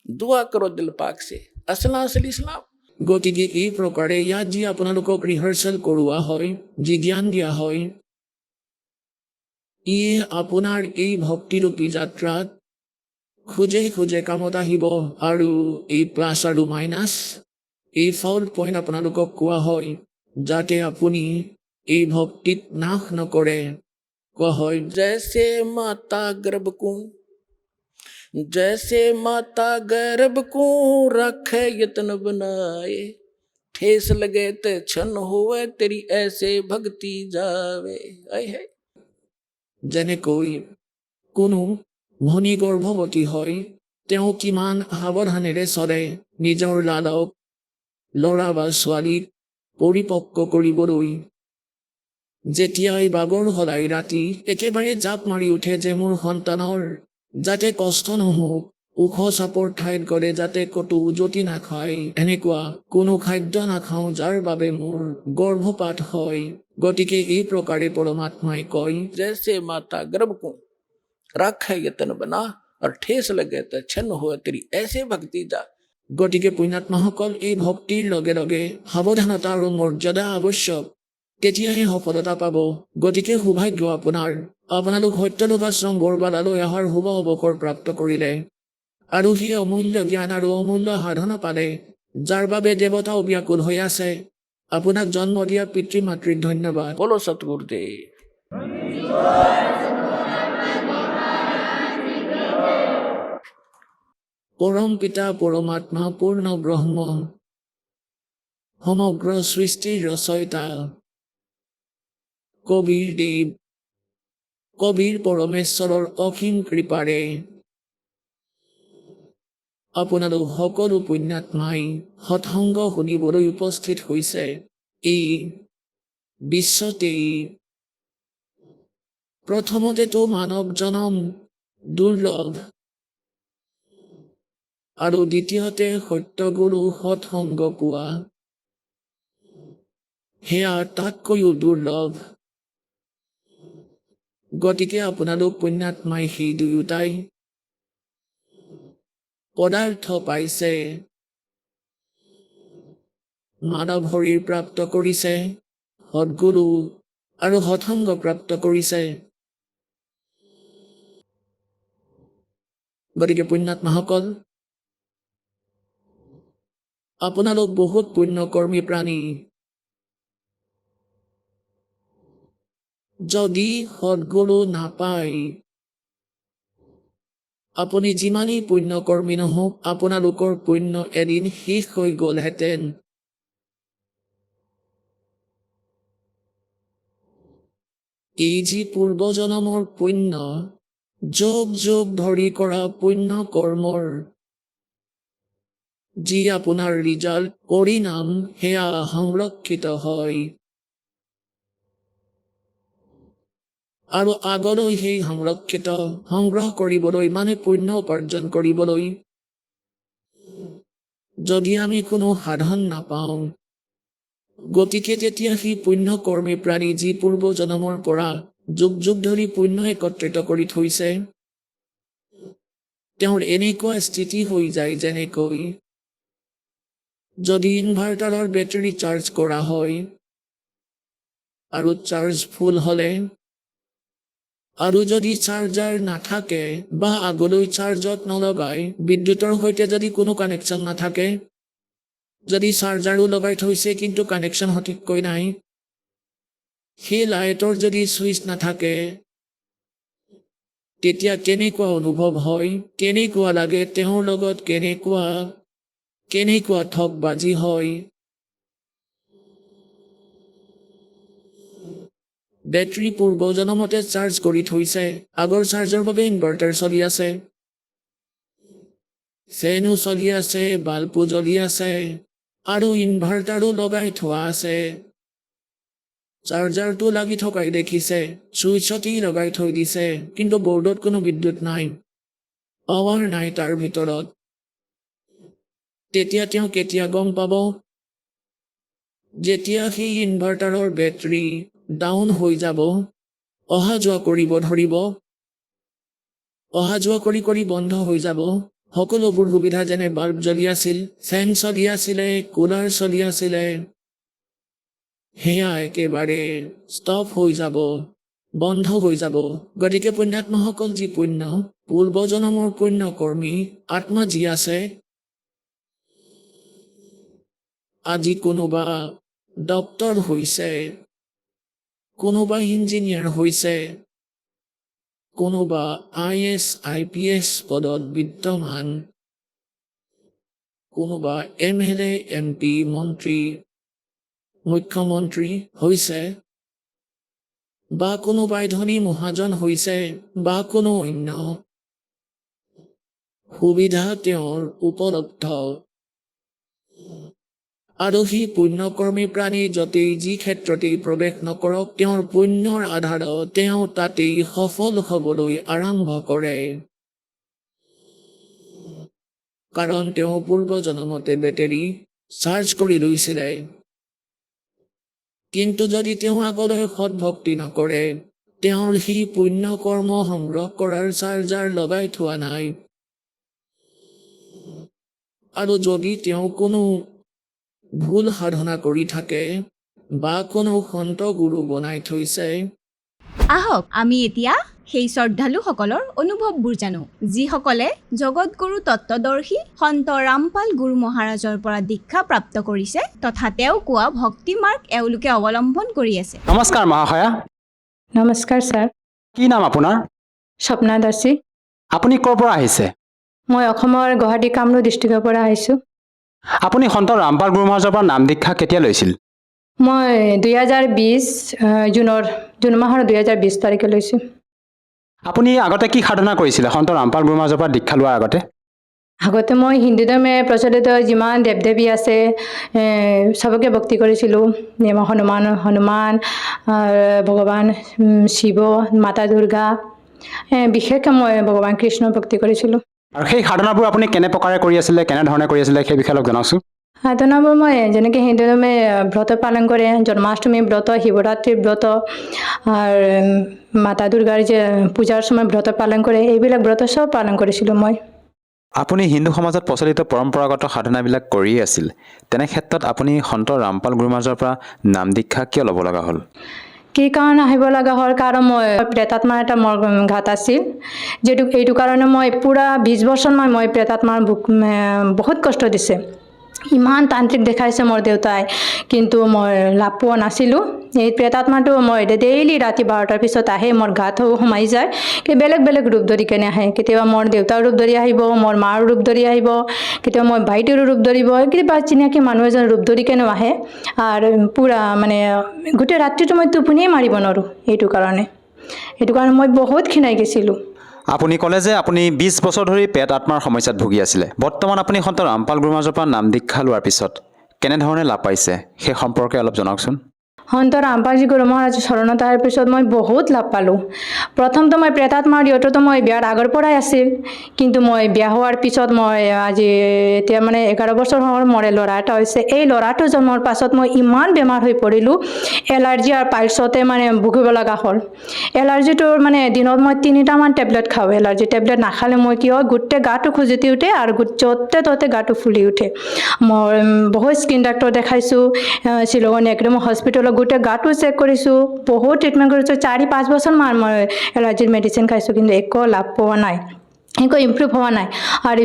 दुआ करो दिल पाक से, असला असली इस्लाम। গতিকে এই প্ৰকাৰে ইয়াত যি আপোনালোকক ৰিহাৰ্চেল কৰোৱা হয়, যি জ্ঞান দিয়া হয়, ই আপোনাৰ এই ভক্তিৰূপী যাত্ৰাত খোজে খোজে কামত আহিব। আৰু এই প্লাছ আৰু মাইনাছ, এই ফাউল পইণ্ট আপোনালোকক কোৱা হয়, যাতে আপুনি এই ভক্তিত নাশ নকৰে। কোৱা হয় जैसे माता गर्भ को, जैसे माता गर्भ को रखे यतन बनाए, ठेस लगे ते छन होवे तेरी ऐसे भक्ति जावे। आय है যেনেকৈ কোনো ভনী গৰ্ভৱতী হয়, তেওঁ কিমান সাৱধানেৰে চলে নিজৰ লালক, ল'ৰা বা ছোৱালীক পৰিপক্ক কৰিবলৈ। যেতিয়াই বাগৰ সলাই ৰাতি একেবাৰে জাপ মাৰি উঠে যে মোৰ সন্তানৰ যাতে কষ্ট নহওক, ওখ চাপৰ ঠাইত গ'লে যাতে ক'তো উজতি নাখায়, এনেকুৱা কোনো খাদ্য নাখাওঁ যাৰ বাবে মোৰ গৰ্ভপাত হয়। গতিকে এই প্ৰকাৰে পৰমাত্মাই কয় जैसे माता गर्भ को रखे यतन बना और ठेस लगे तो छन होवे तेरी ऐसे भक्ति जा। গতিকে পুণ্যাত্মাসকল, এই ভক্তিৰ লগে লগে সাৱধানতা আৰু মৰ্যাদা আৱশ্যক, তেতিয়াহে সফলতা পাব। গতিকে সৌভাগ্য আপোনাৰ, আপোনালোক সত্যলোক আশ্ৰম বৰবালালৈ অহাৰ শুভ অৱসৰ প্ৰাপ্ত কৰিলে, আৰু সেই অমূল্য জ্ঞান আৰু অমূল্য সাধনা পালে, যাৰ বাবে দেৱতাও ব্যাকুল হৈ আছে। আপোনাক জন্ম দিয়া পিতৃ মাতৃক ধন্যবাদ। बोलो सतगुरुदेव। পৰম পিতা পৰমাত্মা পূৰ্ণ ব্ৰহ্ম সমগ্ৰ সৃষ্টিৰ ৰচয়িতা কবিৰ দেৱ কবিৰ পৰমেশ্বৰৰ অসীম কৃপাৰে আপোনালোক সকলো পুণ্যাত্মাই সৎসংগ শুনিবলৈ উপস্থিত হৈছে। এই বিশ্বতেই প্ৰথমতেতো মানৱ জনম দুৰ্লভ আৰু দ্বিতীয়তে সত্যগুৰু সৎসংগ পোৱা সেয়া তাতকৈও দুৰ্লভ। গতিকে আপোনালোক পুণ্যাত্মাই সেই দুয়োটাই পদাৰ্থ পাইছে, মানৱ শৰীৰ প্ৰাপ্ত কৰিছে, সৎগুৰু আৰু সৎসংগ প্ৰাপ্ত কৰিছে। গতিকে পুণ্যাত্মাসকল, আপোনালোক বহুত পুণ্যকৰ্মী প্ৰাণী। যদি সৎগুৰু নাপায়, আপুনি যিমানেই পুণ্যকৰ্মী নহওক, আপোনালোকৰ পুণ্য এদিন শেষ হৈ গ'লহেঁতেন। এই যি পূৰ্বজনমৰ পুণ্য, যুগ যুগ ধৰি কৰা পুণ্য কৰ্মৰ যি আপোনাৰ ৰিজাল্ট পৰিণাম সেয়া সংৰক্ষিত হয় আৰু আগলৈ সেই সংৰক্ষিত সংগ্ৰহ কৰিবলৈ মানে পুণ্য উপাৰ্জন কৰিবলৈ যদি আমি কোনো সাধন নাপাওঁ, গতিকে তেতিয়া সেই পুণ্য কৰ্মী প্ৰাণী যি পূৰ্বজনমৰ পৰা যুগ যুগ ধৰি পুণ্য একত্ৰিত কৰি থৈছে, তেওঁৰ এনেকুৱা স্থিতি হৈ যায় যেনেকৈ যদি ইনভাৰ্টাৰৰ বেটাৰী চাৰ্জ কৰা হয় আৰু চাৰ্জ ফুল হ'লে আৰু যদি চাৰ্জাৰ নাথাকে বা আগলৈ চাৰ্জত নলগাই বিদ্যুতৰ সৈতে যদি কোনো কানেকশ্যন নাথাকে, যদি চাৰ্জাৰো লগাই থৈছে কিন্তু কানেকশ্যন সঠিককৈ নাই, সেই লাইটৰ যদি ছুইচ নাথাকে, তেতিয়া কেনেকুৱা অনুভৱ হয়, কেনেকুৱা লাগে, তেওঁৰ লগত কেনেকুৱা ঠগ বাজি হয়। বেটাৰী পূৰ্বজনমতে চাৰ্জ কৰি থৈছে, আগৰ চাৰ্জৰ বাবে ইনভাৰ্টাৰ চলি আছে, ফেনো চলি আছে, বাল্বো জ্বলি আছে আৰু ইনভাৰ্টাৰো লগাই থোৱা আছে। চাৰ্জাৰটো লাগি থকাই দেখিছে, ছুইচতেই লগাই থৈ দিছে, কিন্তু বৰ্ডত কোনো বিদ্যুৎ নাই, পাৱাৰ নাই তাৰ ভিতৰত। তেতিয়া তেওঁ কেতিয়া গম পাব? যেতিয়া সেই ইনভাৰ্টাৰৰ বেটাৰী ডাউন হৈ যাব, অহা যোৱা কৰিব ধৰিব, অহা যোৱা কৰি কৰি বন্ধ হৈ যাব, সকলোবোৰ সুবিধা যেনে বাল্ব জ্বলি আছিল, ফেন চলি আছিলে, কুলাৰ চলি আছিলে, সেয়া একেবাৰে ষ্টপ হৈ যাব, বন্ধ হৈ যাব। গতিকে পুণ্যাত্মাসকল, যি পুণ্য পূৰ্বজনমৰ পুণ্য কৰ্মী আত্মা যি আছে, আজি কোনোবা ডক্তৰ হৈছে, কোনোবা ইঞ্জিনিয়াৰ হৈছে, কোনোবা IAS IPS পদত বিদ্যমান, কোনোবা MLA MP মন্ত্ৰী মুখ্যমন্ত্ৰী হৈছে, বা কোনোবাই ধনী মহাজন হৈছে, বা কোনো অন্য সুবিধা তেওঁৰ উপলব্ধ। আৰু সেই পুণ্যকৰ্মী প্ৰাণী য'তেই যি ক্ষেত্ৰতেই প্ৰৱেশ নকৰক, তেওঁৰ পুণ্যৰ আধাৰত তেওঁ তাতেই সফল হ'বলৈ আৰম্ভ কৰে। কাৰণ তেওঁ পূৰ্বজনমতে বেটেৰী চাৰ্জ কৰি লৈছিলে। কিন্তু যদি তেওঁ আগলৈ সৎভক্তি নকৰে, তেওঁৰ সেই পুণ্য কৰ্ম সংগ্ৰহ কৰাৰ চাৰ্জাৰ লগাই থোৱা নাই, আৰু যদি তেওঁ কোনো ভুল সাধনা কৰি থাকে বা কোনো সন্ত গুৰু বনাই থৈছে, আহক আমি এতিয়া সেই শ্ৰদ্ধালুসকলৰ অনুভৱবোৰ জানো, যিসকলে জগতগুৰু তত্ত্বদৰ্শী সন্ত ৰামপাল গুৰু মহাৰাজৰ পৰা দীক্ষা প্ৰাপ্ত কৰিছে তথা তেওঁ কোৱা ভক্তি মাৰ্গ এওঁলোকে অৱলম্বন কৰি আছে। নমস্কাৰ মহাশয়া। নমস্কাৰ ছাৰ। কি নাম আপোনাৰ? স্বপ্না দাসী। আপুনি ক'ৰ পৰা আহিছে? মই অসমৰ গুৱাহাটী কামৰূপ ডিষ্ট্ৰিক্টৰ পৰা আহিছোঁ। আপুনি সন্ত ৰামপাল গুৰু মহাৰাজৰ পৰা নাম দীক্ষা কেতিয়া লৈছিল? মই 2020 জুন মাহৰ 2020 তাৰিখে লৈছোঁ। আপুনি আগতে কি সাধনা কৰিছিলে সন্ত ৰামপাল গুৰু মহাৰাজৰ পৰা দীক্ষা লোৱাৰ আগতে? আগতে মই হিন্দু ধৰ্মে প্ৰচলিত যিমান দেৱ দেৱী আছে চবকে ভক্তি কৰিছিলোঁ। হনুমান ভগৱান শিৱ, মাতা দুৰ্গা, বিশেষকৈ মই ভগৱান কৃষ্ণৰ ভক্তি কৰিছিলোঁ। আৰু সেই সাধনাবোৰ আপুনি কেনে প্ৰকাৰে কৰি আছিলে, কেনেধৰণে কৰি আছিলে সেই বিষয়ে অলপ জনাওকচোন। সাধনাবোৰ মই যেনেকৈ হিন্দু ধৰ্মে ব্ৰত পালন কৰে, জন্মাষ্টমী ব্ৰত, শিৱৰাত্ৰি ব্ৰত আৰু মাতা দুৰ্গাৰ যে পূজাৰ সময় ব্ৰত পালন কৰে, এইবিলাক ব্ৰত চব পালন কৰিছিলোঁ মই। আপুনি হিন্দু সমাজত প্ৰচলিত পৰম্পৰাগত সাধনাবিলাক কৰিয়ে আছিল। তেনে ক্ষেত্ৰত আপুনি সন্ত ৰামপাল গুৰু মহাৰাজৰ পৰা নাম দীক্ষা কিয় ল'ব লগা হ'ল? কি কাৰণে আহিব লগা হ'ল, কাৰণ মই প্ৰেতাত্মাৰ এটা মোৰ ঘাত আছিল। এইটো কাৰণে মই পূৰা 20 বছৰ মই প্ৰেতাত্মাৰ বহুত কষ্ট দিছে। ইমান তান্ত্ৰিক দেখাইছে মোৰ দেউতাই, কিন্তু মই লাভ পোৱা নাছিলোঁ। এই প্ৰেতাত্মাটো মই ডেইলি ৰাতি 12টাৰ পিছত আহে, মোৰ গাত সোমাই যায়। বেলেগ বেলেগ ৰূপ ধৰি কেনে আহে। কেতিয়াবা মোৰ দেউতাৰ ৰূপ ধৰি আহিব, মোৰ মাৰ ৰূপ ধৰি আহিব, কেতিয়াবা মই ভাইটিৰো ৰূপ ধৰিব, কেতিয়াবা চিনাকি মানুহ এজন ৰূপ ধৰি কেনেও আহে। আৰু পূৰা মানে গোটেই ৰাতিটো মই টোপনিয়ে মাৰিব নোৱাৰোঁ। এইটো কাৰণে মই বহুত ক্ষীণাই গৈছিলোঁ। আপুনি ক'লে যে আপুনি 20 বছৰ ধৰি পেট আত্মাৰ সমস্যাত ভুগি আছিলে। বৰ্তমান আপুনি সন্ত ৰামপাল গুৰু মহাৰাজৰ পৰা নাম দীক্ষা লোৱাৰ পিছত কেনেধৰণে লাভ পাইছে সেই সম্পৰ্কে অলপ জনাওকচোন। সন্ত ৰামপালজী গুৰু মহাৰাজৰ শৰণত অহাৰ পিছত মই বহুত লাভ পালোঁ। প্ৰথমটো মই প্ৰেতাত্মাৰ দিওঁতেতো মই বিয়াৰ আগৰ পৰাই আছিল, কিন্তু মই বিয়া হোৱাৰ পিছত মই আজি এতিয়া মানে 11 বছৰ হ'ল মোৰ ল'ৰা এটা হৈছে। এই ল'ৰাটো জন্মৰ পাছত মই ইমান বেমাৰ হৈ পৰিলোঁ, এলাৰ্জি আৰু পাইলছতে মানে ভুগিব লগা হ'ল। এলাৰ্জিটোৰ মানে দিনত মই 3টামান টেবলেট খাওঁ। এলাৰ্জি টেবলেট নাখালে মই কি হয়, গোটেই গাটো খুজতি উঠে আৰু য'তে ত'তে গাটো ফুলি উঠে। মই বহুত স্কিন ডাক্তৰ দেখাইছোঁ, শ্বিলঙৰ নেক্ৰম হস্পিটেলত গোটেই গাটো চেক কৰিছোঁ, বহুত ট্ৰিটমেণ্ট কৰিছোঁ। 4-5 বছৰমান মই এলাৰ্জিৰ মেডিচিন খাইছোঁ, কিন্তু একো লাভ পোৱা নাই, একো ইম্প্ৰুভ হোৱা নাই। আৰু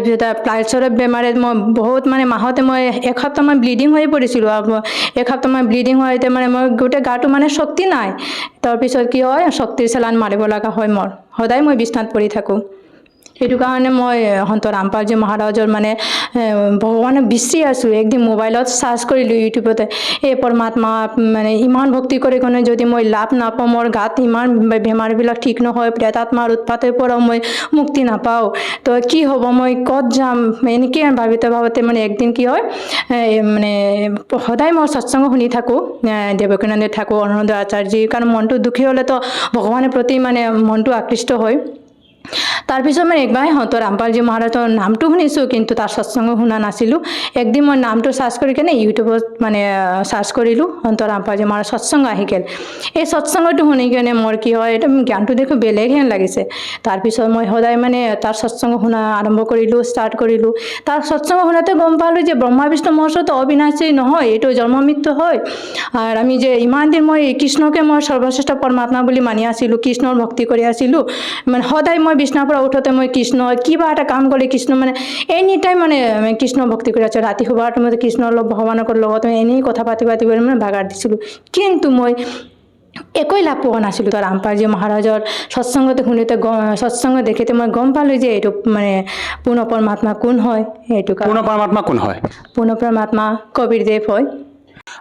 পাইলছৰ বেমাৰত মই বহুত মানে মাহতে মই এসপ্তাহমান ব্লিডিং হৈ পৰিছিলোঁ। এসপ্তাহমান ব্লিডিং হোৱাতে মানে মই গোটেই গাটো মানে শক্তি নাই। তাৰপিছত কি হয়, শক্তিৰ চেলাইন মাৰিব লগা হয় মোৰ। সদায় মই বিচনাত পৰি থাকোঁ। সেইটো কাৰণে মই সন্ত ৰামপালজী মহাৰাজৰ মানে ভগৱানক বিচাৰি আছোঁ। একদিন মোবাইলত চাৰ্চ কৰিলোঁ ইউটিউবতে, এই পৰমাত্মা মানে ইমান ভক্তি কৰি কিনে যদি মই লাভ নাপাওঁ, মোৰ গাত ইমান বেমাৰবিলাক ঠিক নহয়, প্ৰেতাত্মাৰ উৎপাতৰ পৰাও মই মুক্তি নাপাওঁ, তো কি হ'ব, মই ক'ত যাম, এনেকৈ ভাবোঁতে মানে একদিন কি হয়, মানে সদায় মই সৎসংগ শুনি থাকোঁ, দেৱকীনন্দত থাকোঁ, অনন্ত আচাৰ্যী, কাৰণ মনটো দুখী হ'লেতো ভগৱানৰ প্ৰতি মানে মনটো আকৃষ্ট হয়। তাৰপিছত মই একবাৰ সন্ত ৰামপালজী মহাৰাজৰ নামটো শুনিছোঁ, কিন্তু তাৰ সৎসংগ শুনা নাছিলোঁ। একদিন মই নামটো চাৰ্চ কৰি কেনে ইউটিউবত মানে চাৰ্চ কৰিলোঁ, সন্ত ৰামপালজী মহাৰাজ সৎসংগ আহি গ'ল। এই সৎসংগটো শুনি কেনে মোৰ কি হয়, একদম জ্ঞানটো দেখো বেলেগ হেন লাগিছে। তাৰপিছত মই সদায় মানে তাৰ সৎসংগ শুনা আৰম্ভ কৰিলোঁ, ষ্টাৰ্ট কৰিলোঁ। তাৰ সৎসংগ শুনাতে গম পালোঁ যে ব্ৰহ্মা বিষ্ণু মহেশ্বৰতো অবিনাশী নহয়, এইটো জন্ম মৃত্যু হয়। আৰু আমি যে ইমান দিন মই কৃষ্ণকে মই সৰ্বশ্ৰেষ্ঠ পৰমাত্মা বুলি মানি আছিলোঁ, কৃষ্ণৰ ভক্তি কৰি আছিলোঁ। মানে সদায় মই বিচনাৰ পৰা উঠোতে মই কৃষ্ণ, কিবা এটা কাম কৰি কৃষ্ণ, মানে এনি টাইম মানে কৃষ্ণ ভক্তি কৰি আছোঁ। ৰাতি শুৱাৰ সময়ত কৃষ্ণৰ ভগৱানৰ লগত এনেই কথা পাতি মানে ভাগাৰ দিছিলোঁ, কিন্তু মই একোই লাভ পোৱা নাছিলোঁ। তাৰ ৰামপালজী মহাৰাজৰ সৎসংগতে শুনোতে সৎসংগ দেখিতে মই গম পালোঁ যে এইটো মানে পূৰ্ণ পৰমাত্মা কোন হয়। এইটো পূৰ্ণ পৰমাত্মা কোন হয়? পূৰ্ণ পৰমাত্মা কবিৰদেৱ হয়।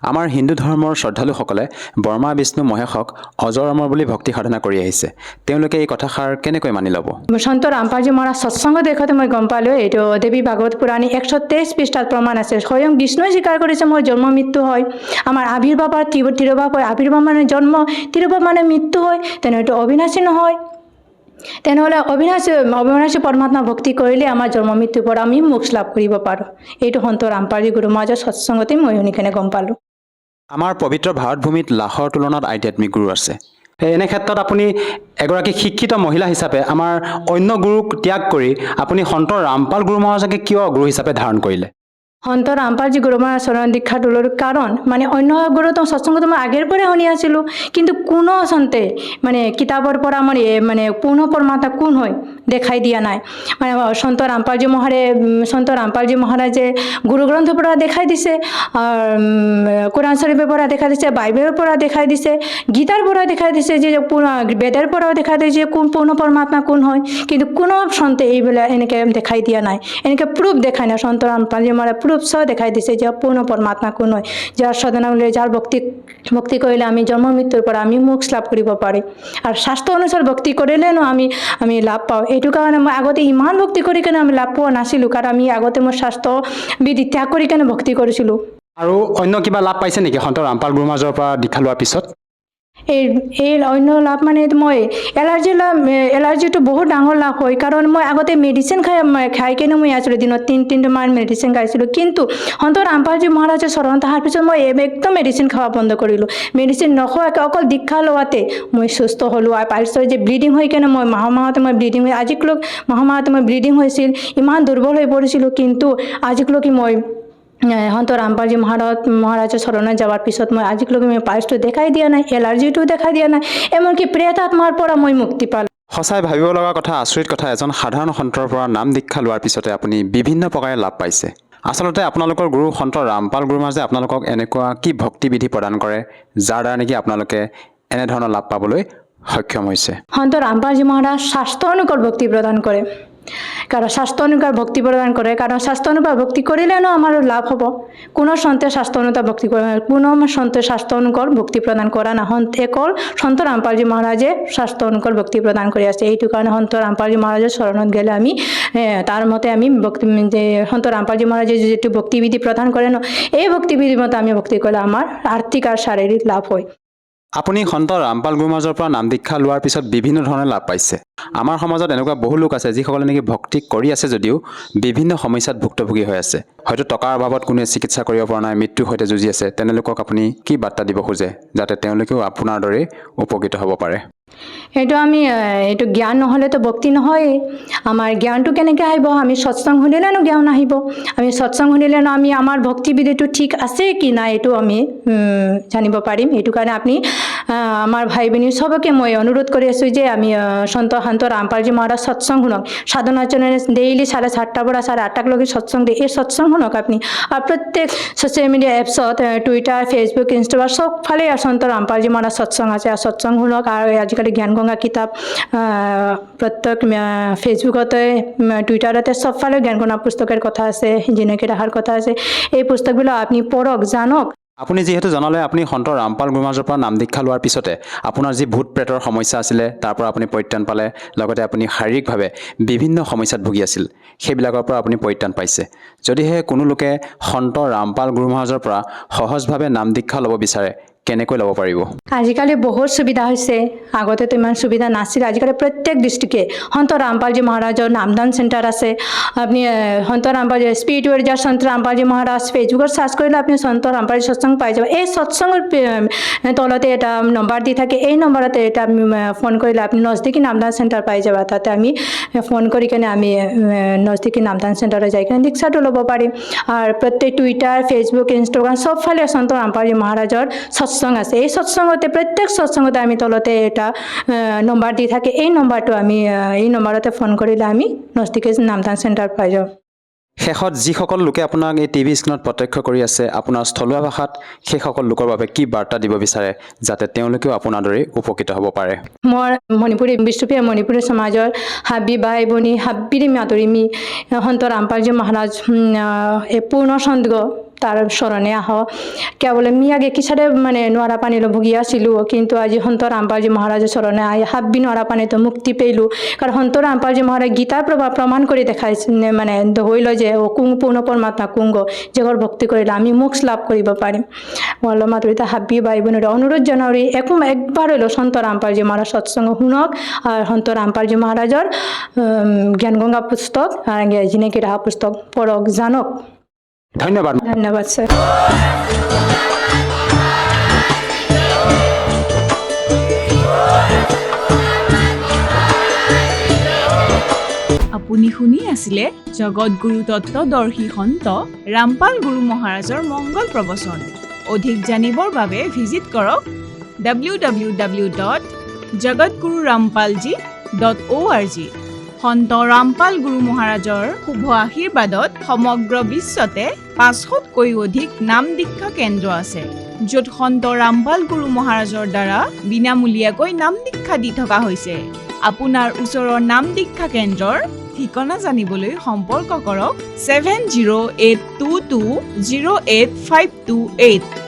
আমাৰ হিন্দু ধৰ্মৰ শ্ৰদ্ধালুসকলে ব্ৰহ্মা বিষ্ণু মহেশক অজৰ অমৰ বুলি ভক্তি সাধনা কৰি আহিছে। তেওঁলোকে এই কথাষাৰ কেনেকৈ মানি ল'ব? সন্ত ৰামপালজী মহাৰাজ সৎসংগ দেখোতে মই গম পালোঁ, এইটো দেৱী ভাগৱত পুৰাণী 123 পৃষ্ঠাত প্ৰমাণ আছে। স্বয়ং বিষ্ণুৱে স্বীকাৰ কৰিছে মোৰ জন্ম মৃত্যু হয়। আমাৰ আবিৰ্ভাৱৰ তিৰুভাৱ হয়, আবিৰ্ভাৱ মানে জন্ম, তিৰুভাৱ মানে মৃত্যু হয়, তেনেহ'লে অবিনাশী নহয়। তেনেহ'লে অবিনাশী পৰমাত্মা ভক্তি কৰিলে আমাৰ জন্ম মৃত্যুৰ পৰা আমি মোক্ষ লাভ কৰিব পাৰোঁ। এইটো সন্ত ৰামপালজী গুৰু মহাৰাজৰ সৎসংগতে মই শুনি কেনে গম পালোঁ। আমাৰ পবিত্ৰ ভাৰত ভূমিত লাখৰ তুলনাত আধ্যাত্মিক গুৰু আছে। এনে ক্ষেত্ৰত আপুনি এগৰাকী শিক্ষিত মহিলা হিচাপে আমাৰ অন্য গুৰুক ত্যাগ কৰি আপুনি সন্ত ৰামপাল গুৰু মহাৰাজকে কিয় গুৰু হিচাপে ধাৰণ কৰিলে? সন্ত ৰামপালজী গুৰু মহাৰাজ চৰণ দীক্ষা তোলাৰ কাৰণ মানে অন্য গুৰু তো সৎসংগত মই আগৰ পৰাই শুনি আছিলোঁ, কিন্তু কোনো সন্তে মানে কিতাপৰ পৰা মোৰ মানে পূৰ্ণ পৰমাত্মা কোন হয় দেখাই দিয়া নাই। মানে সন্ত ৰামপালজী মহাৰাজে গুৰু গ্ৰন্থৰ পৰা দেখাই দিছে, কোৰআন শৰীফৰ পৰা দেখাই দিছে, বাইবেলৰ পৰা দেখাই দিছে, গীতাৰ পৰা দেখাই দিছে, যে বেদৰ পৰাও দেখাই দিছে যে কোন পূৰ্ণ পৰমাত্মা কোন হয়, কিন্তু কোনো সন্তে এইবিলাক এনেকৈ দেখাই দিয়া নাই, এনেকৈ প্ৰুফ দেখাই নাই। সন্ত ৰামপালজী মহাৰাজ প্ৰুফ সহ দেখাই দিছে যে পূৰ্ণ পৰমাত্মা কোন হয়, যাৰ সাধনা কৰিলে, যাৰ ভক্তি কৰিলে আমি জন্ম মৃত্যুৰ পৰা আমি মোক্ষ লাভ কৰিব পাৰিম, আৰু শাস্ত্ৰ অনুসাৰ ভক্তি কৰিলেনো আমি লাভ পাওঁ। এইটো কাৰণে মই আগতে ইমান ভক্তি কৰি কেনে আমি লাভ পোৱা নাছিলোঁ, কাৰণ আমি আগতে মই শাস্ত্ৰ বিধি ত্যাগ কৰি কেনে ভক্তি কৰিছিলোঁ। আৰু অন্য কিবা লাভ পাইছে নেকি সন্ত ৰামপাল গুৰু মহাৰাজৰ পৰা দীক্ষা লোৱাৰ পিছত? এই অন্য লাভ মানে মই এলাৰ্জিটো বহুত ডাঙৰ লাভ হয়, কাৰণ মই আগতে মেডিচিন খাই কেনে মই আছিলোঁ, দিনত তিনিটামান মেডিচিন খাইছিলোঁ, কিন্তু সন্ত ৰামপালজী মহাৰাজৰ চৰণত অহাৰ পিছত মই একদম মেডিচিন খোৱা বন্ধ কৰিলোঁ। মেডিচিন নোখোৱাকৈ অকল দীক্ষা লোৱাতে মই সুস্থ হ'লোঁ। আৰু পাইছোঁ যে ব্লিডিং হৈ কেনে মই মাহতে মই ব্লিডিং হৈ আজিকলৈকে মাহতে মই ব্লিডিং হৈছিল, ইমান দুৰ্বল হৈ পৰিছিলোঁ, কিন্তু আজিকলৈকে মই সন্ত ৰামপালজী মহাৰাজৰ চৰণত যোৱাৰ পিছত মই আজিকলৈকে মই পাইছোঁ দেখাই দিয়া নাই, এলাৰ্জিটো দেখাই দিয়া নাই, এমনকি প্ৰেত আত্মাৰ পৰা মই মুক্তি পালোঁ। সঁচাই ভাবিব লগা কথা, আচৰিত কথা, এজন সাধাৰণ সন্তৰ পৰা নাম দীক্ষা লোৱাৰ পিছতে আপুনি বিভিন্ন প্ৰকাৰে লাভ পাইছে। আচলতে আপোনালোকৰ গুৰু সন্ত ৰামপাল গুৰু মহাৰাজে আপোনালোকক এনেকুৱা কি ভক্তিবিধি প্ৰদান কৰে যাৰ দ্বাৰা নেকি আপোনালোকে এনেধৰণৰ লাভ পাবলৈ সক্ষম হৈছে? সন্ত ৰামপালজী মহাৰাজ শাস্ত্ৰ অনুকূল ভক্তি প্ৰদান কৰে, কাৰণ শাস্ত্ৰ অনুসাৰ ভক্তি প্ৰদান কৰে, কাৰণ শাস্ত্ৰ অনুসাৰ ভক্তি কৰিলেনো আমাৰ লাভ হ'ব। কোনো সন্তে শাস্ত্ৰ অনুসাৰ ভক্তি কৰে, কোনো সন্তে শাস্ত্ৰ অনুকূল ভক্তি প্ৰদান কৰা নাই, অকল সন্ত ৰামপালজী মহাৰাজে শাস্ত্ৰ অনুকূল ভক্তি প্ৰদান কৰি আছে। এইটো কাৰণে সন্ত ৰামপালজী মহাৰাজৰ চৰণত গ'লে আমি তাৰ মতে আমি সন্ত ৰামপালজী মহাৰাজে যিটো ভক্তিবিধি প্ৰদান কৰে ন, এই ভক্তিবিধিৰ মতে আমি ভক্তি কৰিলে আমাৰ আৰ্থিক আৰু শাৰীৰিক লাভ হয়। আপুনি সন্ত ৰামপাল গুৰু মহাৰাজৰ পৰা নাম দীক্ষা লোৱাৰ পিছত বিভিন্ন ধৰণে লাভ পাইছে। আমাৰ সমাজত এনেকুৱা বহু লোক আছে যিসকলে নেকি ভক্তি কৰি আছে যদিও বিভিন্ন সমস্যাত ভুক্তভোগী হৈ আছে। হয়তো টকাৰ অভাৱত কোনোৱে চিকিৎসা কৰিব পৰা নাই, মৃত্যুৰ সৈতে যুঁজি আছে। তেনে লোকক আপুনি কি বাৰ্তা দিব খোজে যাতে তেওঁলোকেও আপোনাৰ দৰে উপকৃত হ'ব পাৰে? এইটো জ্ঞান নহ'লেতো ভক্তি নহয়। আমাৰ জ্ঞানটো কেনেকৈ আহিব? আমি সৎসং শুনিলেনো জ্ঞান আহিব। আমি সৎসং শুনিলেনো আমি আমাৰ ভক্তিবিধিটো ঠিক আছে কি নাই এইটো আমি জানিব পাৰিম। এইটো কাৰণে আপুনি আমাৰ ভাই ভনী চবকে মই অনুৰোধ কৰি আছোঁ যে আমি সন্ত ৰামপালজী মহাৰাজ সৎসং শুনক। সাধনা চেনেলে ডেইলি 7:30 পৰা 8:30লৈকে সৎসং দিয়ে, এই সৎসং শুনক আপুনি। আৰু প্ৰত্যেক ছ'চিয়েল মিডিয়া এপছত টুইটাৰ, ফেচবুক, ইনষ্টাগ্ৰাম চবফালে সন্ত ৰামপালজী মহাৰাজ সৎসং আছে, আৰু সৎসং শুনক। আৰু আজিকালি জ্ঞান গংগা কিতাপ প্ৰত্যেক ফেচবুকতে, টুইটাৰতে চবফালে জ্ঞান গংগা পুস্তকেৰ কথা আছে, জিনকি ৰাখাৰ কথা আছে। এই পুস্তকবিলাক আপুনি পঢ়ক, জানক। আপুনি যিহেতু জনালে আপুনি সন্ত ৰামপাল গুৰু মহাৰাজৰ পৰা নাম দীক্ষা লোৱাৰ পিছতে আপোনাৰ যি ভূত প্ৰেতৰ সমস্যা আছিলে তাৰ পৰা আপুনি পৰিত্ৰাণ পালে, লগতে আপুনি শাৰীৰিকভাৱে বিভিন্ন সমস্যাত ভুগি আছিল, সেইবিলাকৰ পৰা আপুনি পৰিত্ৰাণ পাইছে। যদিহে কোনো লোকে সন্ত ৰামপাল গুৰু মহাৰাজৰ পৰা সহজভাৱে নাম দীক্ষা ল'ব বিচাৰে, কেনেকৈ ল'ব পাৰিব? আজিকালি বহুত সুবিধা হৈছে, আগতেতো ইমান সুবিধা নাছিল। আজিকালি প্ৰত্যেক ডিষ্ট্ৰিক্টে সন্ত ৰামপালজী মহাৰাজৰ নামদান চেণ্টাৰ আছে। আপুনি সন্ত ৰামপালজী স্পিৰিচুৱেল লিডাৰ সন্ত ৰামপালজী মহাৰাজ ফেচবুকত চাৰ্চ কৰিলে আপুনি সন্ত ৰামপালজী সৎসং পাই যাব। এই সৎসংৰ তলতে এটা নম্বৰ দি থাকে, এই নম্বৰতে এটা ফোন কৰিলে আপুনি নজদিকি নামদান চেণ্টাৰ পাই যাব। তাতে আমি ফোন কৰি কেনে আমি নজদিকি নামদান চেণ্টাৰত যাই কেনে দীক্ষাটো ল'ব পাৰিম। আৰু প্ৰত্যেক টুইটাৰ, ফেচবুক, ইনষ্টাগ্ৰাম চবফালে সন্ত ৰামপালজী মহাৰাজৰ সৎসং আছে। এই সৎসংগতে প্ৰত্যেক সৎসংগতে আমি তলতে এটা নম্বৰ দি থাকে, এই নম্বৰটো আমি এই নম্বৰতে ফোন কৰিলে আমি নজদিকি নামদান চেণ্টাৰ পাই যাওঁ। শেষত যিসকল লোকে আপোনাক এই টিভি স্ক্ৰীণত প্ৰত্যক্ষ কৰি আছে, আপোনাৰ স্থলুৱা ভাষাত সেইসকল লোকৰ বাবে কি বাৰ্তা দিব বিচাৰে যাতে তেওঁলোকেও আপোনাৰ দৰে উপকৃত হ'ব পাৰে? মই মণিপুৰী বিশ্বপ্ৰিয়া মণিপুৰী সমাজৰ হাবি ভাই ভনী হাবিৰি মাতুৰিমি সন্ত ৰামপালজী মহাৰাজ পূৰ্ণ চন্দ্ৰ তাৰ চৰণে আহ। কেৱল মি আগে কিচাৰে মানে নোৱাৰা পানীলৈ ভুগি আছিলোঁ, কিন্তু আজি সন্ত ৰামপালজী মহাৰাজৰ চৰণে আহি হাবি নোৱাৰা পানীতো মুক্তি পাইলোঁ। কাৰণ সন্ত ৰামপালজী মহাৰাজ গীতাৰ প্ৰমাণ কৰি দেখাইছে, মানে হৈ লয় যে পূৰ্ণ পৰমাত্মা কুংগ, যিগৰ ভক্তি কৰিলে আমি মোক্ষ লাভ কৰিব পাৰিম। মই মাতুৰিতা হাবি বাই ভনীৰ অনুৰোধ জনাৰি একবাৰ হলেও সন্ত ৰামপালজী মহাৰাজ সৎসংগ শুনক, আৰু সন্ত ৰামপালজী মহাৰাজৰ জ্ঞান গংগা পুস্তক আৰু জিনেকি ৰাহা পুস্তক পঢ়ক, জানক। ধন্যবাদ। ধন্যবাদ স্যাৰ। আপুনি আপুনি শুনি আছিলে জগতগুৰু তত্ত্বদৰ্শী সন্ত ৰামপাল গুৰু মহাৰাজৰ মংগল প্ৰবচন। অধিক জানিবৰ বাবে ভিজিট কৰক www.jagatgururampalji.org। সন্ত ৰামপাল গুৰু মহাৰাজৰ শুভ আশীৰ্বাদত সমগ্ৰ বিশ্বতে 500তকৈ অধিক নাম দীক্ষা কেন্দ্ৰ আছে, য'ত সন্ত ৰামপাল গুৰু মহাৰাজৰ দ্বাৰা বিনামূলীয়াকৈ নাম দীক্ষা দি থকা হৈছে। আপোনাৰ ওচৰৰ নাম দীক্ষা কেন্দ্ৰৰ ঠিকনা জানিবলৈ সম্পৰ্ক কৰক 7082208528।